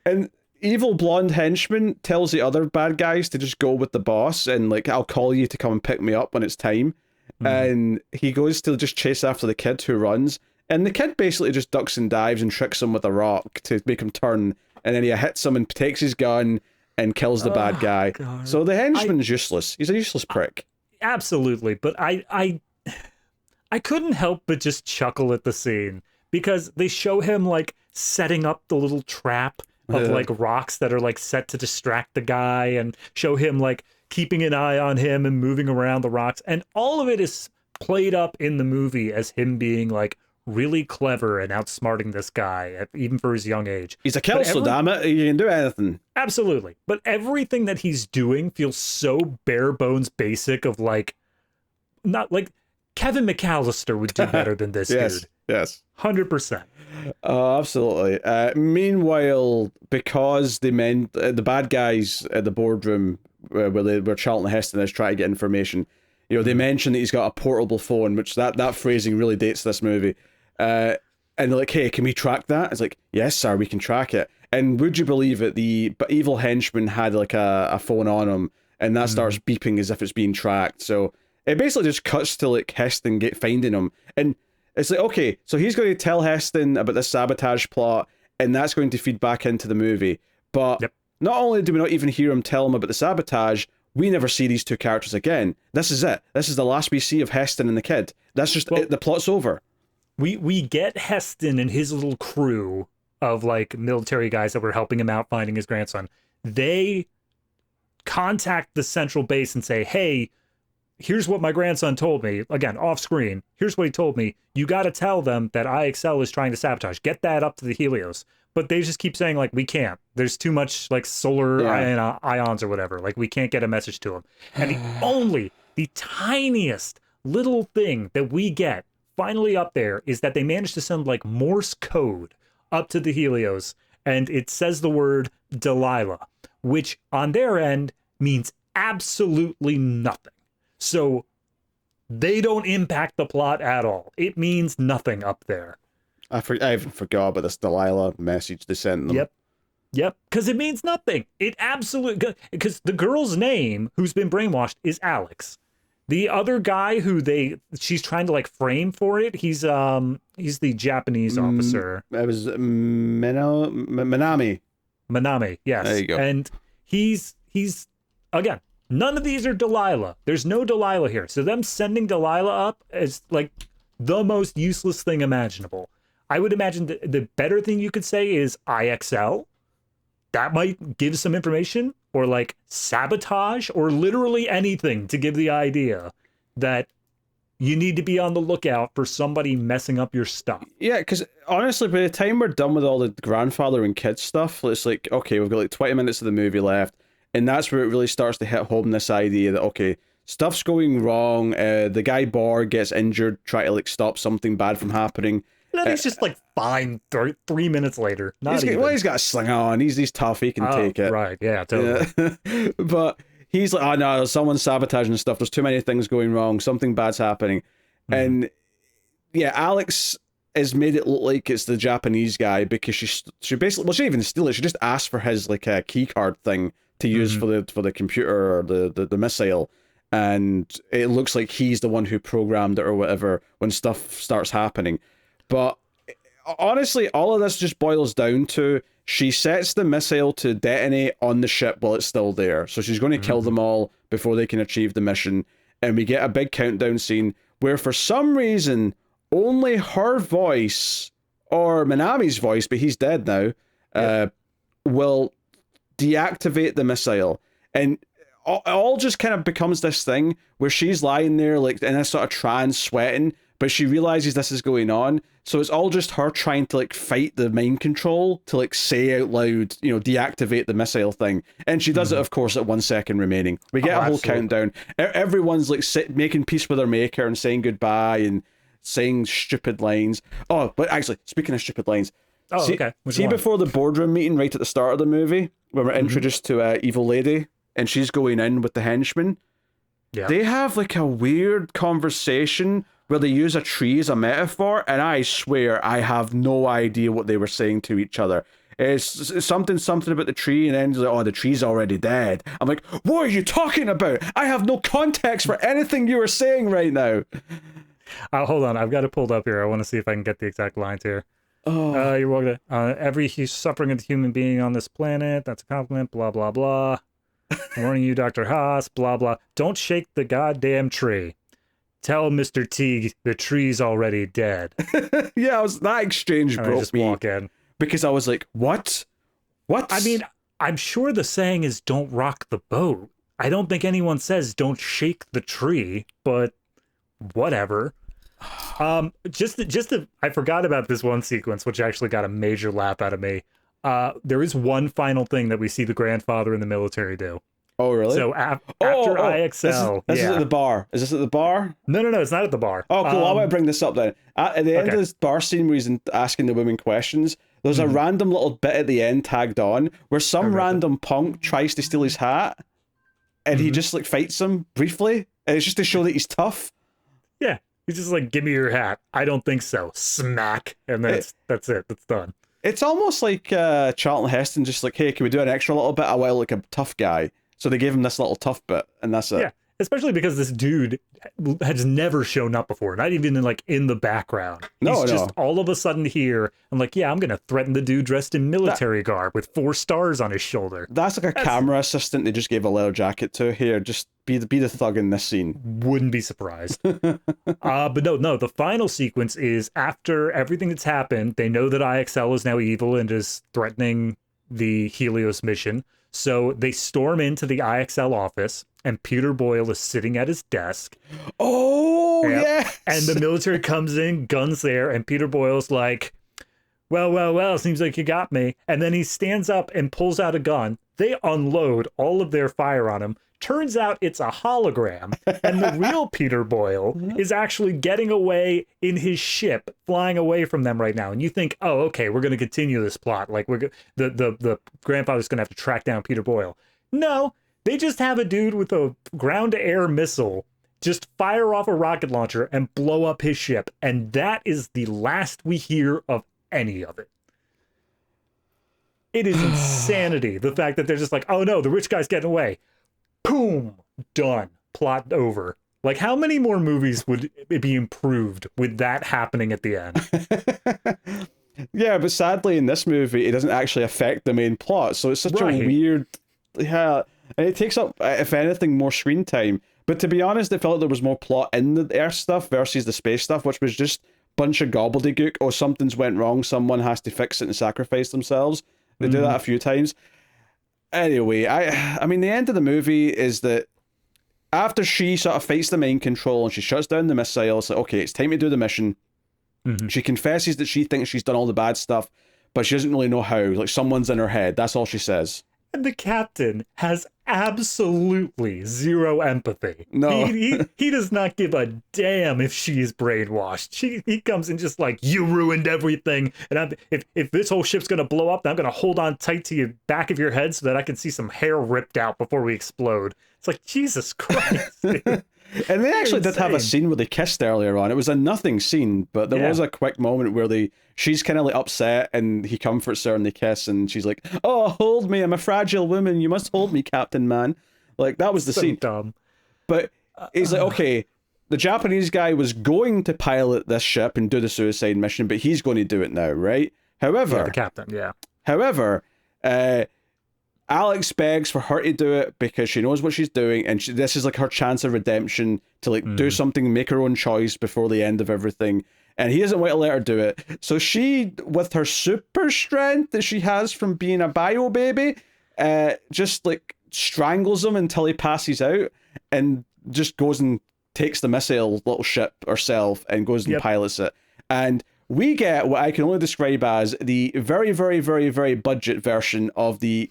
And evil blonde henchman tells the other bad guys to just go with the boss and like, "I'll call you to come and pick me up when it's time." And he goes to just chase after the kid who runs. And the kid basically just ducks and dives and tricks him with a rock to make him turn. And then he hits him and takes his gun and kills the bad guy. God. So the henchman's useless. He's a useless prick. Absolutely. But I couldn't help but just chuckle at the scene because they show him like setting up the little trap of like rocks that are like set to distract the guy and show him like keeping an eye on him and moving around the rocks. And all of it is played up in the movie as him being like really clever and outsmarting this guy, even for his young age. He's a Kelso, damn it. He can do anything. Absolutely. But everything that he's doing feels so bare bones basic of like, not like Kevin McAllister would do better than this Yes, dude. yes. 100%. Absolutely. Meanwhile, because the bad guys at the boardroom where Charlton Heston is trying to get information, they mention that he's got a portable phone, which that phrasing really dates this movie. And they're like, hey, can we track that? It's like, yes, sir, we can track it. And would you believe it, the evil henchman had like a phone on him, and that starts beeping as if it's being tracked. So it basically just cuts to like Heston finding him. And it's like, okay, so he's going to tell Heston about the sabotage plot, and that's going to feed back into the movie. But not only do we not even hear him tell him about the sabotage, we never see these two characters again. This is it. This is the last we see of Heston and the kid. That's just it. The plot's over. We get Heston and his little crew of like military guys that were helping him out finding his grandson. They contact the central base and say, hey, here's what my grandson told me. Again, off screen. Here's what he told me. You got to tell them that IXL is trying to sabotage. Get that up to the Helios. But they just keep saying, like, we can't. There's too much, like, solar ions or whatever. Like, we can't get a message to them. And the tiniest little thing that we get finally up there is that they managed to send, like, Morse code up to the Helios. And it says the word Delilah, which on their end means absolutely nothing. So they don't impact the plot at all. It means nothing up there. I even forgot about this Delilah message they sent them. Yep. Because it means nothing. It absolutely... Because the girl's name, who's been brainwashed, is Alex. The other guy who she's trying to, like, frame for it, he's the Japanese officer. It was Manami. Manami, yes. There you go. And he's again, none of these are Delilah. There's no Delilah here. So them sending Delilah up is, like, the most useless thing imaginable. I would imagine the better thing you could say is IXL. That might give some information, or like sabotage, or literally anything to give the idea that you need to be on the lookout for somebody messing up your stuff. Yeah, because honestly, by the time we're done with all the grandfather and kids stuff, it's like, okay, we've got like 20 minutes of the movie left, and that's where it really starts to hit home, this idea that, okay, stuff's going wrong, the guy Borg gets injured, try to like stop something bad from happening. And then he's just like fine 3 minutes later. He's got a sling on. He's tough. He can take it. Right. Yeah, totally. Yeah. But he's like, oh no, someone's sabotaging stuff. There's too many things going wrong. Something bad's happening. And yeah, Alex has made it look like it's the Japanese guy because she basically, well, she didn't even steal it. She just asked for his like a key card thing to use for the computer or the missile. And it looks like he's the one who programmed it or whatever when stuff starts happening. But honestly, all of this just boils down to she sets the missile to detonate on the ship while it's still there. So she's going to kill them all before they can achieve the mission. And we get a big countdown scene where for some reason only her voice, or Manami's voice, but he's dead now, will deactivate the missile. And it all just kind of becomes this thing where she's lying there like in a sort of trance, sweating, but she realizes this is going on. So it's all just her trying to like fight the mind control to like say out loud, deactivate the missile thing. And she does it, of course, at 1 second remaining. We get a whole countdown. Everyone's like making peace with their maker and saying goodbye and saying stupid lines. Oh, but actually, speaking of stupid lines. Okay. See before the boardroom meeting right at the start of the movie, when we're introduced to Evil Lady and she's going in with the henchman. Yeah. They have like a weird conversation where they use a tree as a metaphor, and I swear I have no idea what they were saying to each other. It's something about the tree, and then it's like, oh, the tree's already dead. I'm like, what are you talking about? I have no context for anything you were saying right now. Hold on, I've got it pulled up here. I want to see if I can get the exact lines here. Oh. You're welcome. Every suffering of the human being on this planet, that's a compliment, blah, blah, blah. Warning you, Dr. Haas, blah, blah. Don't shake the goddamn tree. Tell Mr. T the tree's already dead. Yeah, that exchange broke me. Walk in. Because I was like, what? What? I mean, I'm sure the saying is don't rock the boat. I don't think anyone says don't shake the tree, but whatever. I forgot about this one sequence, which actually got a major laugh out of me. There is one final thing that we see the grandfather in the military do. Oh, really? So after oh, IXL, this is at the bar. Is this at the bar? No, it's not at the bar. Oh, cool. I want to bring this up then. At the end of this bar scene where he's asking the women questions, there's a random little bit at the end tagged on where some random punk tries to steal his hat, and he just like fights him briefly, and it's just to show that he's tough. Yeah, he's just like, "Give me your hat." I don't think so. Smack, and that's it. That's done. It's almost like Charlton Heston just like, "Hey, can we do an extra little bit? I want like a tough guy." So they gave him this little tough bit, and that's it. Yeah, especially because this dude has never shown up before, not even in the background. He's just all of a sudden here. I'm like, yeah, I'm gonna threaten the dude dressed in military garb with 4 stars on his shoulder. That's like a camera assistant they just gave a leather jacket to. Here, just be the thug in this scene. Wouldn't be surprised. But no, the final sequence is after everything that's happened. They know that IXL is now evil and is threatening the Helios mission. So they storm into the IXL office, and Peter Boyle is sitting at his desk. Oh, yes! And the military comes in, guns there, and Peter Boyle's like, well, seems like you got me. And then he stands up and pulls out a gun. They unload all of their fire on him. Turns out it's a hologram, and the real Peter Boyle is actually getting away in his ship, flying away from them right now. And you think, oh, okay, we're going to continue this plot. Like the grandfather's going to have to track down Peter Boyle. No, they just have a dude with a ground-to-air missile just fire off a rocket launcher and blow up his ship, and that is the last we hear of any of it. It is insanity. The fact that they're just like, oh no, the rich guy's getting away. Boom, done. Plot over. Like, how many more movies would it be improved with that happening at the end? Yeah, but sadly in this movie, it doesn't actually affect the main plot. So it's such a weird... Yeah, and it takes up, if anything, more screen time. But to be honest, I felt like there was more plot in the Earth stuff versus the space stuff, which was just a bunch of gobbledygook. Oh, something's went wrong. Someone has to fix it and sacrifice themselves. They do that a few times. Anyway, I mean, the end of the movie is that after she sort of fights the mind control and she shuts down the missile, it's like, okay, it's time to do the mission. She confesses that she thinks she's done all the bad stuff, but she doesn't really know how. Like, someone's in her head. That's all she says. And the captain has absolutely zero empathy. No. He does not give a damn if she is brainwashed. He comes in just like, you ruined everything. And if this whole ship's going to blow up, then I'm going to hold on tight to your back of your head so that I can see some hair ripped out before we explode. It's like, Jesus Christ, dude. And they actually did have a scene where they kissed earlier on. It was a nothing scene, but there was a quick moment where she's kind of like upset and he comforts her and they kiss and she's like, oh, hold me, I'm a fragile woman, you must hold me, Captain Man. Like, that was the scene. Dumb. But he's like, okay, the Japanese guy was going to pilot this ship and do the suicide mission, but he's going to do it now, right? However, the captain, However, Alex begs for her to do it because she knows what she's doing, and this is like her chance of redemption to like do something, make her own choice before the end of everything. And he doesn't want to let her do it. So she, with her super strength that she has from being a bio baby, just like strangles him until he passes out, and just goes and takes the missile little ship herself and goes and pilots it. And we get what I can only describe as the very, very, very, very budget version of the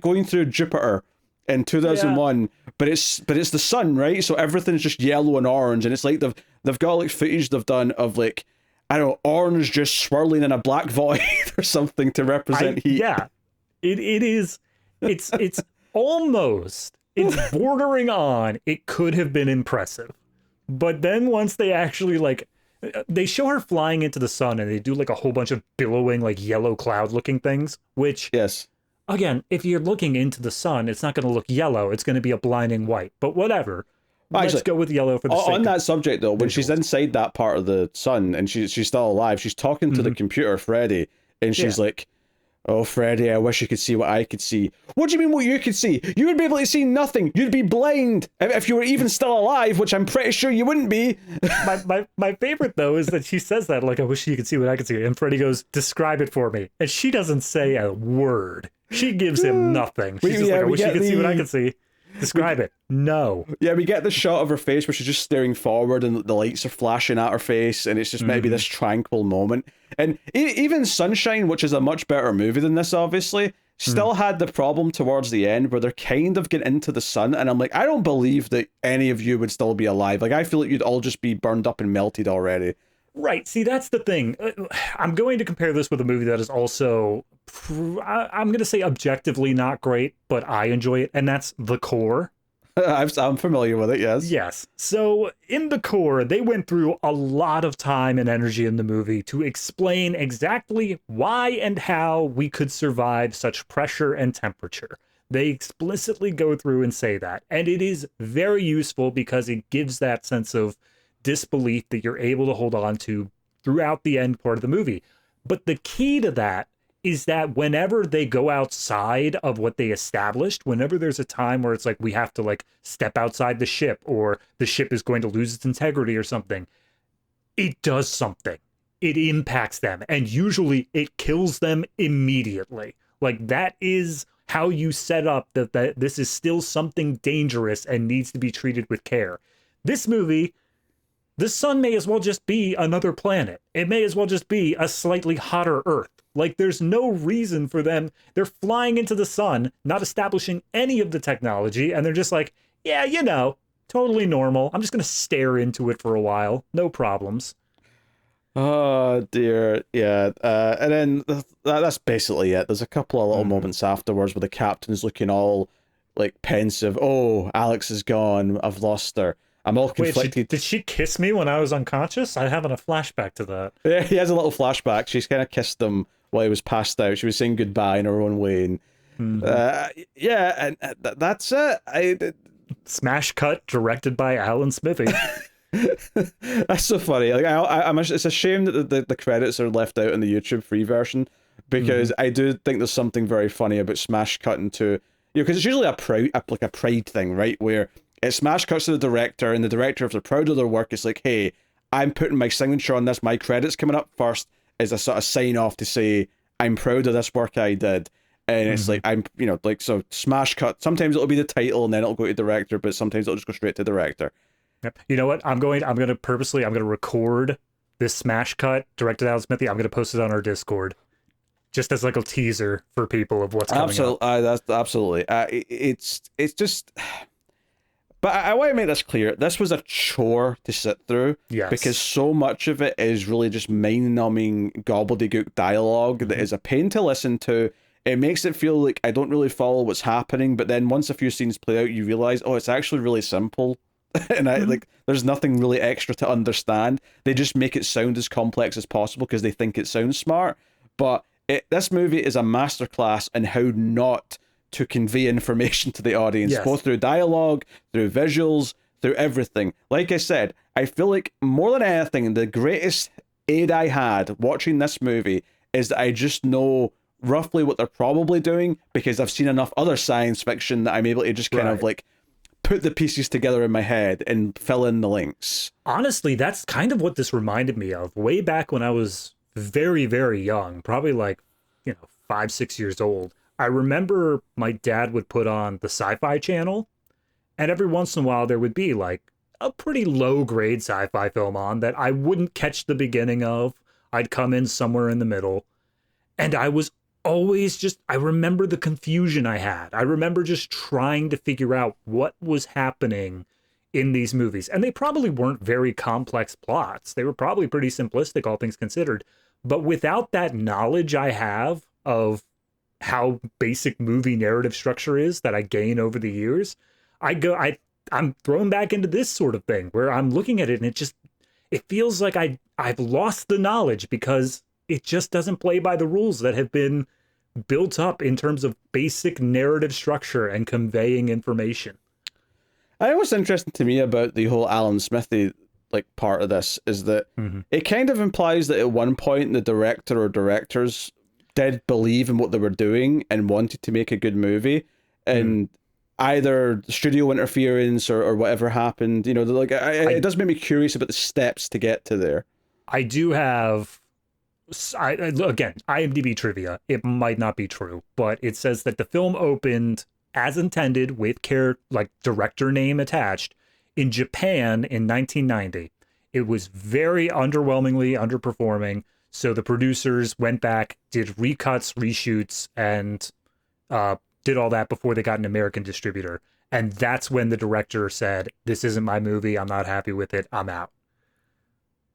going through Jupiter in 2001, but it's the sun, right? So everything's just yellow and orange, and it's like they've got like footage they've done of like, I don't know, orange just swirling in a black void or something to represent heat. Yeah, it is. It's almost, it's bordering on. It could have been impressive, but then once they actually like. They show her flying into the sun and they do like a whole bunch of billowing like yellow cloud looking things, which again, if you're looking into the sun, it's not going to look yellow. It's going to be a blinding white, but whatever. Let's go with yellow for the sake on that subject though. When she's inside that part of the sun and she's still alive, she's talking to the computer, Freddy, and she's like, oh, Freddy, I wish you could see what I could see. What do you mean what you could see? You would be able to see nothing. You'd be blind if you were even still alive, which I'm pretty sure you wouldn't be. My favorite, though, is that she says that, like, I wish you could see what I could see. And Freddy goes, describe it for me. And she doesn't say a word. She gives him nothing. She's just like, I wish you could see what I could see. Describe it. No. Yeah, we get the shot of her face where she's just staring forward and the lights are flashing at her face, and it's just maybe this tranquil moment. And even Sunshine, which is a much better movie than this, obviously, still had the problem towards the end where they're kind of getting into the sun, and I'm like, I don't believe that any of you would still be alive. Like, I feel like you'd all just be burned up and melted already. Right. See, that's the thing. I'm going to compare this with a movie that is also, I'm going to say objectively not great, but I enjoy it, and that's The Core. I'm familiar with it, yes. Yes. So in The Core, they went through a lot of time and energy in the movie to explain exactly why and how we could survive such pressure and temperature. They explicitly go through and say that. And it is very useful because it gives that sense of disbelief that you're able to hold on to throughout the end part of the movie. But the key to that is that whenever they go outside of what they established, whenever there's a time where it's like we have to like step outside the ship or the ship is going to lose its integrity or something, it does something. It impacts them, and usually it kills them immediately. Like, that is how you set up that this is still something dangerous and needs to be treated with care. This movie, the sun may as well just be another planet. It may as well just be a slightly hotter Earth. Like, there's no reason for them. They're flying into the sun, not establishing any of the technology, and they're just like, yeah, you know, totally normal. I'm just going to stare into it for a while. No problems. Oh, dear. Yeah. And then that's basically it. There's a couple of little moments afterwards where the captain's looking all, like, pensive. Oh, Alex is gone. I've lost her. I'm all conflicted. Wait, did she kiss me when I was unconscious? I'm having a flashback to that. Yeah, he has a little flashback. She's kind of kissed him while he was passed out. She was saying goodbye in her own way. And, yeah, and that's it. Smash cut, directed by Alan Smithy. That's so funny. Like, it's a shame that the credits are left out in the YouTube free version, because I do think there's something very funny about smash cutting to, you know, because it's usually a pride thing, right? Where it smash cuts to the director, and the director, if they're proud of their work, it's like, hey, I'm putting my signature on this. My credits coming up first is a sort of sign off to say I'm proud of this work I did. And it's like, I'm, you know, like, so smash cut. Sometimes it'll be the title and then it'll go to director, but sometimes it'll just go straight to director. Yep. You know what? I'm going to record this smash cut directed Alan Smithy. I'm going to post it on our Discord, just as like a teaser for people of what's coming up. That's absolutely. It's just. But I want to make this clear. This was a chore to sit through. Yes. Because so much of it is really just mind-numbing gobbledygook dialogue that is a pain to listen to. It makes it feel like I don't really follow what's happening, but then once a few scenes play out, you realize, oh, it's actually really simple. And like, there's nothing really extra to understand. They just make it sound as complex as possible because they think it sounds smart. But this movie is a masterclass in how not to convey information to the audience, both through dialogue, through visuals, through everything. Like I said, I feel like more than anything, the greatest aid I had watching this movie is that I just know roughly what they're probably doing because I've seen enough other science fiction that I'm able to just kind of like put the pieces together in my head and fill in the links. Honestly, that's kind of what this reminded me of way back when I was very, very young, probably like, 5, 6 years old. I remember my dad would put on the Sci-Fi Channel, and every once in a while there would be like a pretty low-grade sci-fi film on that I wouldn't catch the beginning of. I'd come in somewhere in the middle, and I was always I remember the confusion I had. I remember just trying to figure out what was happening in these movies. And they probably weren't very complex plots. They were probably pretty simplistic, all things considered. But without that knowledge I have of how basic movie narrative structure is that I gain over the years, I'm thrown back into this sort of thing where I'm looking at it and it feels like I've lost the knowledge because it just doesn't play by the rules that have been built up in terms of basic narrative structure and conveying information. I know what's interesting to me about the whole Alan Smithy part of this is that it kind of implies that at one point the director or directors did believe in what they were doing and wanted to make a good movie, and either studio interference or whatever happened, it does make me curious about the steps to get to there. I do have, again, IMDb trivia. It might not be true, but it says that the film opened as intended with like director name attached in Japan in 1990. It was very underwhelmingly underperforming. So the producers went back, did recuts, reshoots, and did all that before they got an American distributor. And that's when the director said, "This isn't my movie. I'm not happy with it. I'm out."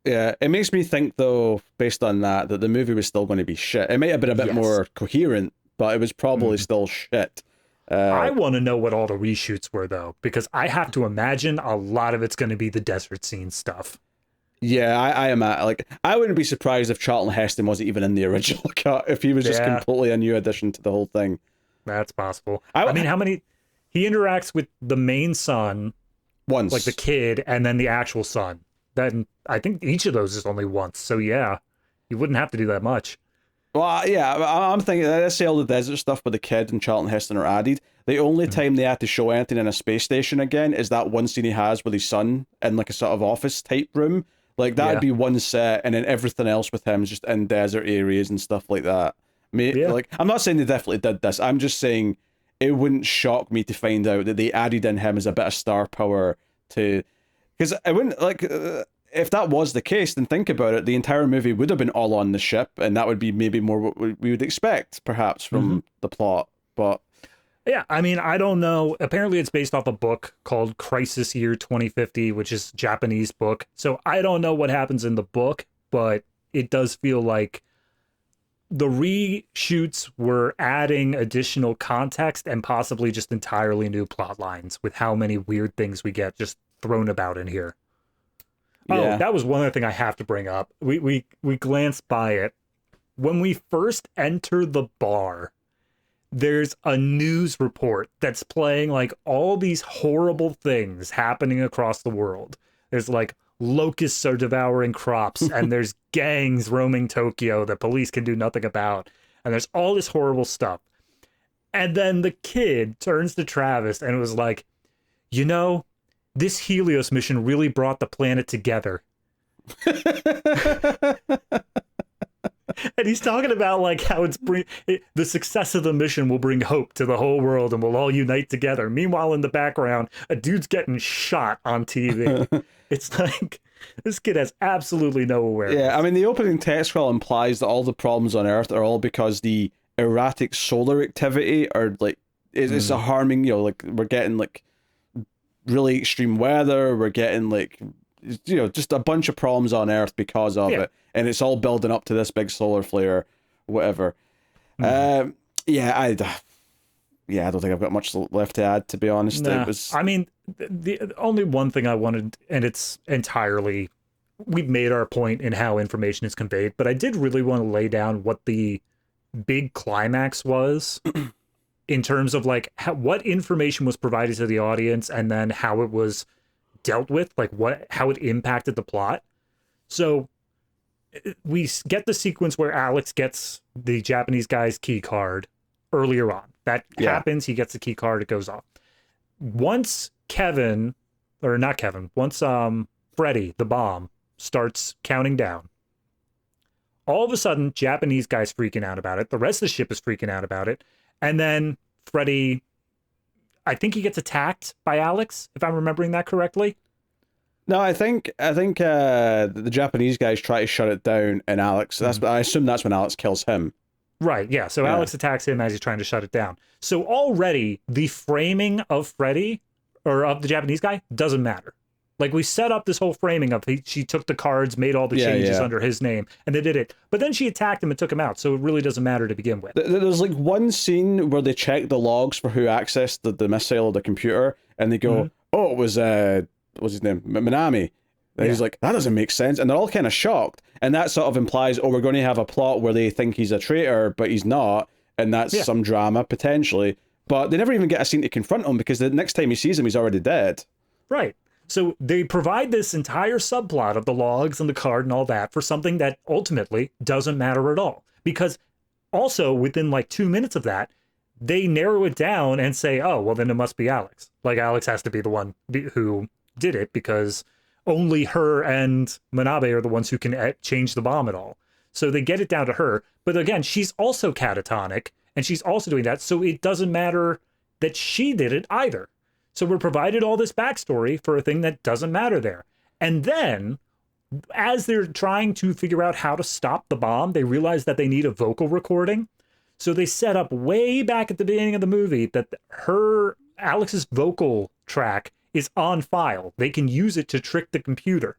Yeah, it makes me think, though, based on that the movie was still going to be shit. It might have been a bit more coherent, but it was probably still shit. I want to know what all the reshoots were, though, because I have to imagine a lot of it's going to be the desert scene stuff. Yeah, I am like, I wouldn't be surprised if Charlton Heston wasn't even in the original cut, if he was just completely a new addition to the whole thing. That's possible. I mean, how many... He interacts with the main son once, like the kid, and then the actual son. Then I think each of those is only once. So yeah, you wouldn't have to do that much. Well, yeah, I'm thinking, let's say all the desert stuff with the kid and Charlton Heston are added. The only time they had to show anything in a space station again is that one scene he has with his son in like a sort of office type room. Like that'd be one set, and then everything else with him is just in desert areas and stuff like that. Like, I'm not saying they definitely did this. I'm just saying it wouldn't shock me to find out that they added in him as a bit of star power to, because I wouldn't like. If that was the case, then think about it. The entire movie would have been all on the ship, and that would be maybe more what we would expect, perhaps, from the plot. But yeah, I mean, I don't know. Apparently, it's based off a book called Crisis Year 2050, which is a Japanese book. So I don't know what happens in the book, but it does feel like the reshoots were adding additional context and possibly just entirely new plot lines with how many weird things we get just thrown about in here. Yeah. Oh, that was one other thing I have to bring up. We glanced by it. When we first enter the bar, there's a news report that's playing like all these horrible things happening across the world. There's like locusts are devouring crops, and there's gangs roaming Tokyo that police can do nothing about. And there's all this horrible stuff. And then the kid turns to Travis and was like, you know, this Helios mission really brought the planet together. And he's talking about like how the success of the mission will bring hope to the whole world and we'll all unite together. Meanwhile, in the background, a dude's getting shot on TV. It's like, this kid has absolutely no awareness. Yeah, I mean, the opening text scroll implies that all the problems on Earth are all because the erratic solar activity are like, it's a harming, you know, like we're getting like really extreme weather, we're getting like, you know, just a bunch of problems on Earth because of it, and it's all building up to this big solar flare, whatever. I don't think I've got much left to add, to be honest. Nah. It was, I mean, the only one thing I wanted, and it's entirely, we've made our point in how information is conveyed, but I did really want to lay down what the big climax was in terms of like what information was provided to the audience and then how it was dealt with, like how it impacted the plot. So we get the sequence where Alex gets the Japanese guy's key card earlier on. That happens, he gets the key card, it goes off. Once Freddy, the bomb, starts counting down, all of a sudden, Japanese guy's freaking out about it. The rest of the ship is freaking out about it. And then Freddy, I think he gets attacked by Alex, if I'm remembering that correctly. No, I think the Japanese guys try to shut it down, and Alex. I assume that's when Alex kills him. Right. Yeah. So Alex attacks him as he's trying to shut it down. So already the framing of Freddy or of the Japanese guy doesn't matter. Like we set up this whole framing of she took the cards, made all the changes under his name, and they did it. But then she attacked him and took him out. So it really doesn't matter to begin with. There's like one scene where they check the logs for who accessed the missile or the computer, and they go, "Oh, it was what's his name, Minami." And he's like, "That doesn't make sense," and they're all kind of shocked. And that sort of implies, oh, we're going to have a plot where they think he's a traitor, but he's not, and that's some drama potentially. But they never even get a scene to confront him because the next time he sees him, he's already dead. Right. So they provide this entire subplot of the logs and the card and all that for something that ultimately doesn't matter at all. Because also within like 2 minutes of that, they narrow it down and say, oh, well, then it must be Alex. Like Alex has to be the one who did it because only her and Manabe are the ones who can change the bomb at all. So they get it down to her. But again, she's also catatonic and she's also doing that. So it doesn't matter that she did it either. So we're provided all this backstory for a thing that doesn't matter there. And then, as they're trying to figure out how to stop the bomb, they realize that they need a vocal recording. So they set up way back at the beginning of the movie that Alex's vocal track is on file. They can use it to trick the computer.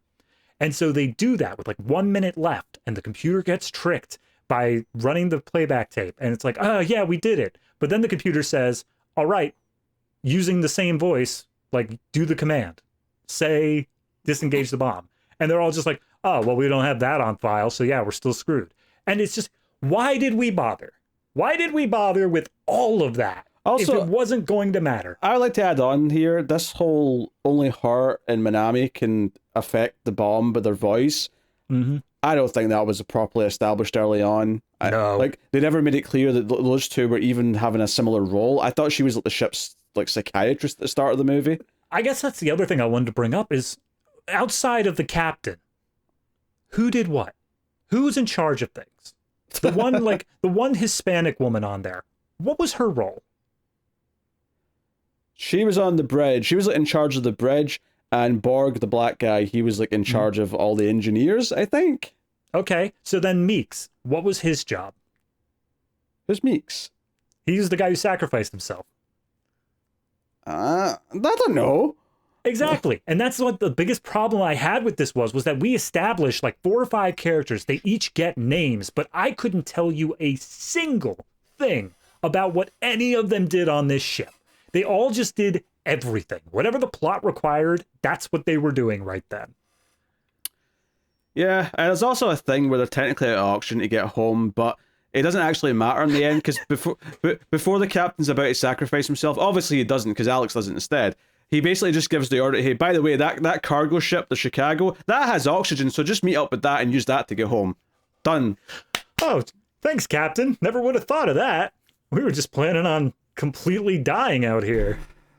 And so they do that with like 1 minute left, and the computer gets tricked by running the playback tape. And it's like, oh yeah, we did it. But then the computer says, all right, using the same voice, like do the command, say disengage the bomb. And they're all just like, oh, well, we don't have that on file. So yeah, we're still screwed. And it's just, why did we bother? Why did we bother with all of that Also, if it wasn't going to matter? I would like to add on here, this whole only her and Minami can affect the bomb with their voice. Mm-hmm. I don't think that was properly established early on. No. Like, they never made it clear that those two were even having a similar role. I thought she was like the ship's like psychiatrist at the start of the movie. I guess that's the other thing I wanted to bring up is, outside of the captain, who did what? Who's in charge of things? The one, like, the one Hispanic woman on there, what was her role? She was on the bridge. She was like in charge of the bridge, and Borg, the black guy, he was like in charge of all the engineers, I think. Okay, so then Meeks, what was his job? Who's Meeks? He's the guy who sacrificed himself. I don't know. Exactly. And that's what the biggest problem I had with this was that we established like 4 or 5 characters. They each get names, but I couldn't tell you a single thing about what any of them did on this ship. They all just did everything. Whatever the plot required, that's what they were doing right then. Yeah, and there's also a thing where they're technically at auction to get home, but it doesn't actually matter in the end, because before the captain's about to sacrifice himself, obviously he doesn't, because Alex does it instead. He basically just gives the order, hey, by the way, that cargo ship, the Chicago, that has oxygen, so just meet up with that and use that to get home. Done. Oh, thanks, Captain. Never would have thought of that. We were just planning on completely dying out here.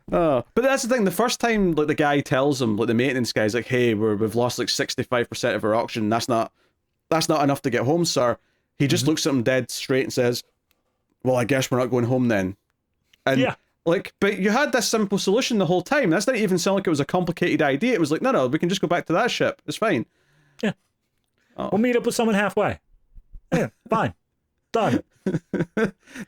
But that's the thing, the first time like the guy tells him, like the maintenance guy's like, hey, we've lost like 65% of our oxygen, that's not enough to get home, sir. He just looks at him dead straight and says, well, I guess we're not going home then. And yeah. Like, but you had this simple solution the whole time. That's didn't even sound like it was a complicated idea. It was like, no, we can just go back to that ship. It's fine. Yeah. Oh. We'll meet up with someone halfway. Yeah, fine. Done.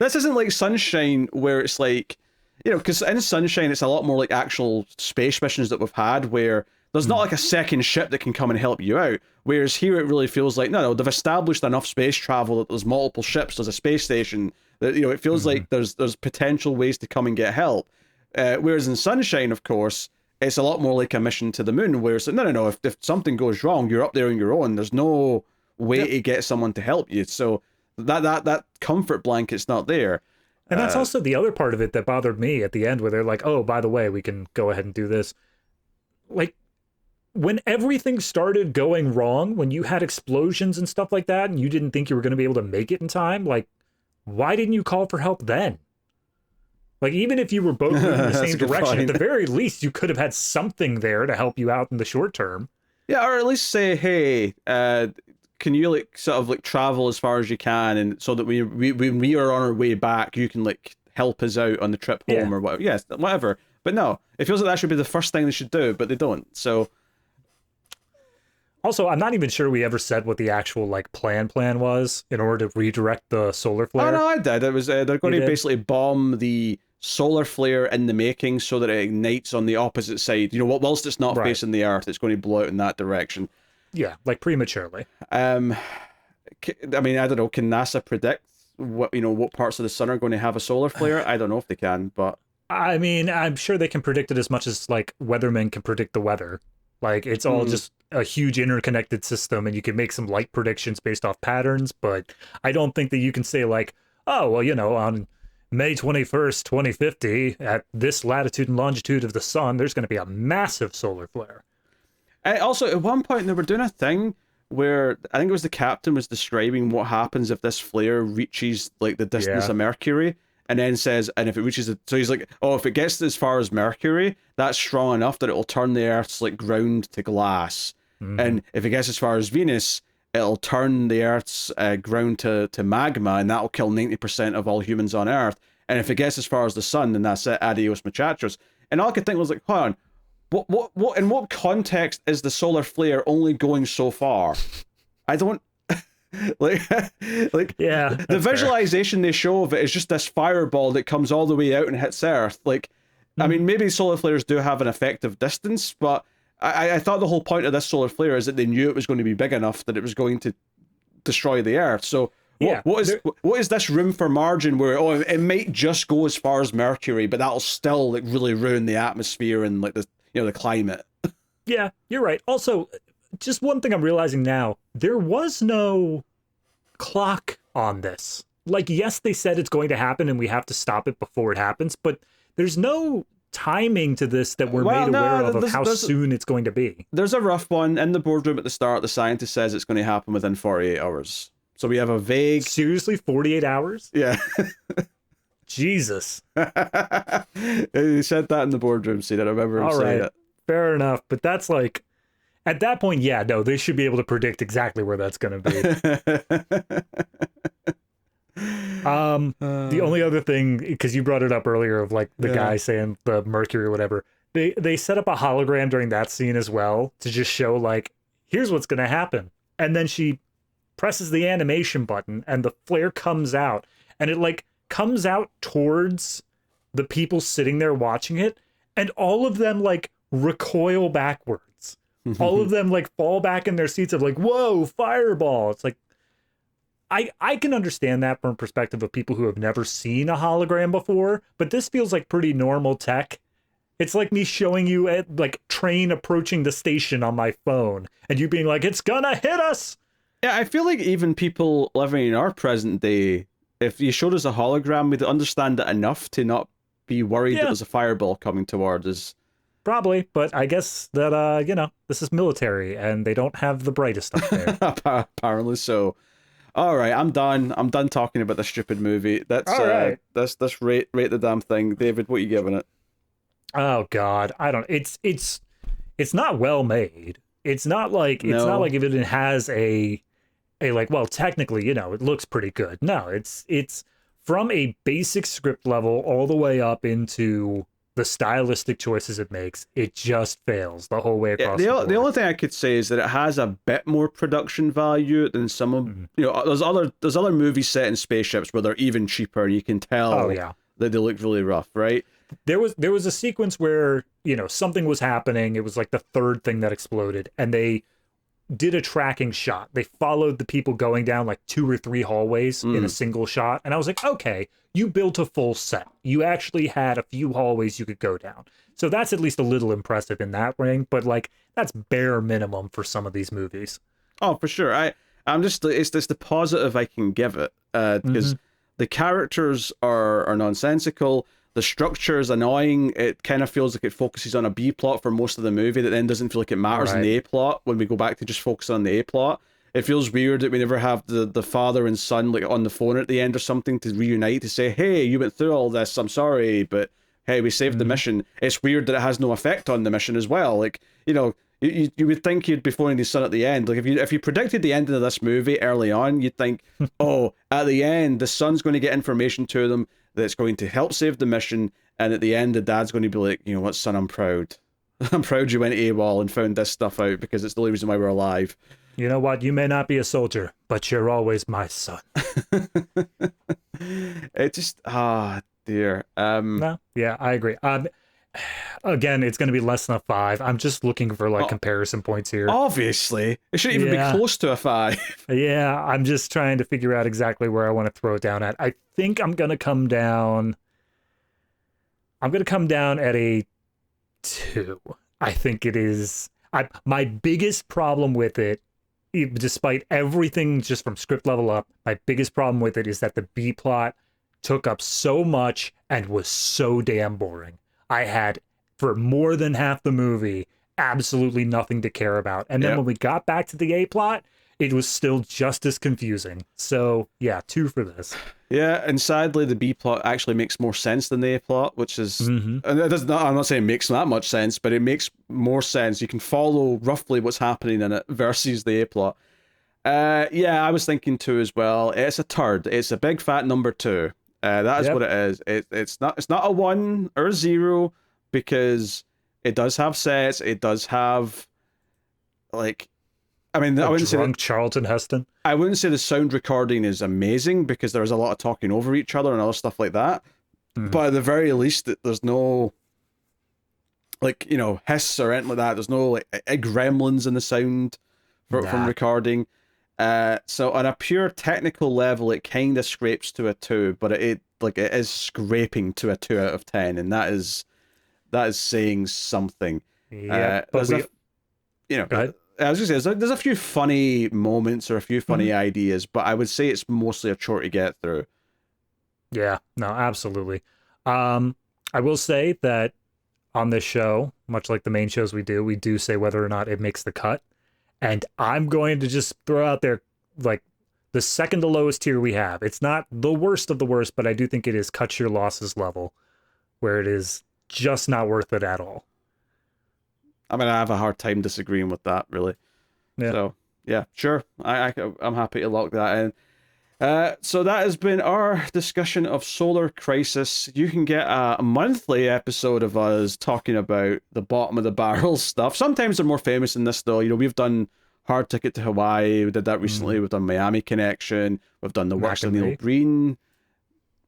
This isn't like Sunshine, where it's like, you know, because in Sunshine, it's a lot more like actual space missions that we've had, where there's not like a second ship that can come and help you out. Whereas here, it really feels like, no, they've established enough space travel that there's multiple ships, there's a space station, that, you know, it feels like there's potential ways to come and get help. Whereas in Sunshine, of course, it's a lot more like a mission to the moon, where it's like, no, if something goes wrong, you're up there on your own. There's no way to get someone to help you. So that comfort blanket's not there. And that's also the other part of it that bothered me at the end, where they're like, oh, by the way, we can go ahead and do this. Like, when everything started going wrong, when you had explosions and stuff like that, and you didn't think you were going to be able to make it in time, like, why didn't you call for help then? Like, even if you were both moving in the same direction, at the very least, you could have had something there to help you out in the short term. Yeah, or at least say, hey, can you like sort of like travel as far as you can, and so that when we are on our way back, you can like help us out on the trip home or whatever. Yes, whatever. But no, it feels like that should be the first thing they should do, but they don't. So. Also, I'm not even sure we ever said what the actual like plan was in order to redirect the solar flare. Oh no, I did. It was they're going to basically bomb the solar flare in the making so that it ignites on the opposite side. You know, whilst it's not facing the Earth, it's going to blow out in that direction. Yeah, like prematurely. I mean, I don't know. Can NASA predict what parts of the sun are going to have a solar flare? I don't know if they can, but I mean, I'm sure they can predict it as much as like weathermen can predict the weather. Like, it's all just a huge interconnected system, and you can make some light predictions based off patterns, but I don't think that you can say like, oh, well, you know, on May 21st, 2050, at this latitude and longitude of the sun, there's going to be a massive solar flare. Also, at one point, they were doing a thing where I think it was the captain was describing what happens if this flare reaches like the distance of Mercury, and then says, and if it reaches it, so he's like, oh, if it gets as far as Mercury, that's strong enough that it'll turn the Earth's like ground to glass. And if it gets as far as Venus, it'll turn the Earth's ground to magma, and that'll kill 90% of all humans on Earth. And if it gets as far as the sun, then that's it. Adios, muchachos. And all I could think was like, hold on, what? In what context is the solar flare only going so far? I don't like Yeah, the that's fair. visualization they show of it is just this fireball that comes all the way out and hits Earth. Like, I mean, maybe solar flares do have an effective distance, but I thought the whole point of this solar flare is that they knew it was going to be big enough that it was going to destroy the Earth. So Yeah, what is this room for margin where it might just go as far as Mercury, but that'll still like really ruin the atmosphere and like the the climate. yeah, you're right. Also, just one thing I'm realizing now, there was no clock on this. Like, yes, they said it's going to happen and we have to stop it before it happens, but there's no timing to this that we're made aware of how soon it's going to be. There's a rough one in the boardroom at the start. The scientist says it's going to happen within 48 hours. So we have a vague... Seriously? 48 hours? Yeah. Jesus. He said that in the boardroom scene. I remember him saying it. Fair enough. But that's like... At that point, yeah, no, they should be able to predict exactly where that's going to be. The only other thing, because you brought it up earlier of like the guy saying the Mercury or whatever, they set up a hologram during that scene as well to just show like, here's what's going to happen. And then she presses the animation button and the flare comes out and it like comes out towards the people sitting there watching it. And all of them like recoil backwards. All of them like fall back in their seats of like, whoa, fireball. It's like, I can understand that from a perspective of people who have never seen a hologram before, but this feels like pretty normal tech. It's like me showing you a like train approaching the station on my phone and you being like, it's gonna hit us. Yeah, I feel like even people living in our present day, if you showed us a hologram, we'd understand it enough to not be worried that there's a fireball coming towards us. Probably, but I guess that, this is military and they don't have the brightest stuff there. Apparently so. All right, I'm done. I'm done talking about this stupid movie. That's all right. Let's rate the damn thing. David, what are you giving it? Oh God, I don't. It's not well made. It's not like if it has a like, well, technically, it looks pretty good. No, it's from a basic script level all the way up into the stylistic choices it makes. It just fails the whole way across. The only thing I could say is that it has a bit more production value than some of there's other movies set in spaceships where they're even cheaper. You can tell that they look really rough, right? There was a sequence where something was happening. It was like the third thing that exploded, and they did a tracking shot. They followed the people going down like 2 or 3 hallways in a single shot. And I was like, okay, you built a full set. You actually had a few hallways you could go down. So that's at least a little impressive in that ring, but like that's bare minimum for some of these movies. Oh, for sure. I'm just, it's the positive I can give it. Because the characters are nonsensical. The structure is annoying. It kind of feels like it focuses on a B plot for most of the movie that then doesn't feel like it matters in the A plot when we go back to just focus on the A plot. It feels weird that we never have the father and son like on the phone at the end or something to reunite to say, hey, you went through all this, I'm sorry, but hey, we saved the mission. It's weird that it has no effect on the mission as well. Like, you would think you'd be phoning his son at the end. Like if you predicted the ending of this movie early on, you'd think, oh, at the end, the son's going to get information to them that's going to help save the mission, and at the end, the dad's going to be like, you know what, son, I'm proud. I'm proud you went AWOL and found this stuff out because it's the only reason why we're alive. You know what? You may not be a soldier, but you're always my son. It just, dear. No, yeah, I agree. Again, it's going to be less than a 5. I'm just looking for like comparison points here. Obviously, it shouldn't even be close to a 5. Yeah, I'm just trying to figure out exactly where I want to throw it down at. I think I'm going to come down. I'm going to come down at a 2. I think it is. My biggest problem with it, despite everything just from script level up, my biggest problem with it is that the B plot took up so much and was so damn boring. I had, for more than half the movie, absolutely nothing to care about. And then when we got back to the A plot, it was still just as confusing. So, yeah, 2 for this. Yeah, and sadly, the B plot actually makes more sense than the A plot, which is... And it does not, I'm not saying it makes that much sense, but it makes more sense. You can follow roughly what's happening in it versus the A plot. I was thinking 2 as well. It's a turd. It's a big fat number 2. That is Yep. what it is. It's not a 1 or a 0 because it does have sets. It does have like, I mean, I wouldn't say Drunk Charlton Heston. I wouldn't say the sound recording is amazing because there's a lot of talking over each other and other stuff like that. Mhm. But at the very least, there's no like, you know, hiss or anything like that. There's no like gremlins in the sound from Nah. recording. So on a pure technical level, it kind of scrapes to a 2, but it is scraping to a 2 out of 10, and that is saying something. Yeah, but There's you know, go ahead. I was gonna say there's a few funny moments or a few funny ideas, but I would say it's mostly a chore to get through. Yeah, no, absolutely. I will say that on this show, much like the main shows we do say whether or not it makes the cut. And I'm going to just throw out there like the second to lowest tier we have. It's not the worst of the worst, but I do think it is cut your losses level, where it is just not worth it at all. I mean, I have a hard time disagreeing with that, really. Yeah. So yeah, sure. I'm happy to lock that in. So that has been our discussion of Solar Crisis. You can get a monthly episode of us talking about the bottom of the barrel stuff. Sometimes they're more famous than this, though. You know, we've done Hard Ticket to Hawaii. We did that recently. We've done Miami Connection. We've done The Works of Neil Mac Breen.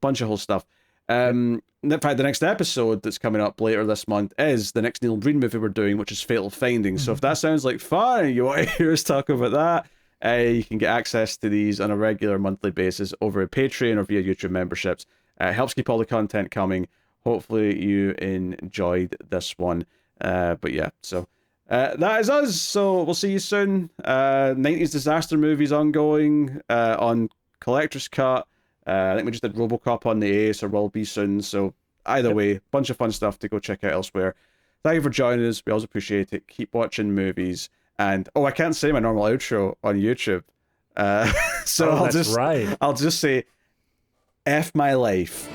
Bunch of whole stuff. In fact, the next episode that's coming up later this month is the next Neil Breen movie we're doing, which is Fatal Findings. So if that sounds like fun, you want to hear us talk about that, you can get access to these on a regular monthly basis over at Patreon or via YouTube memberships. It helps keep all the content coming. Hopefully you enjoyed this one. But yeah, so that is us. So we'll see you soon. 90s disaster movies ongoing on Collector's Cut. I think we just did Robocop on the Ace, or will be soon. So either way, bunch of fun stuff to go check out elsewhere. Thank you for joining us. We always appreciate it. Keep watching movies. And I can't say my normal outro on YouTube. So Right. I'll just say F my life.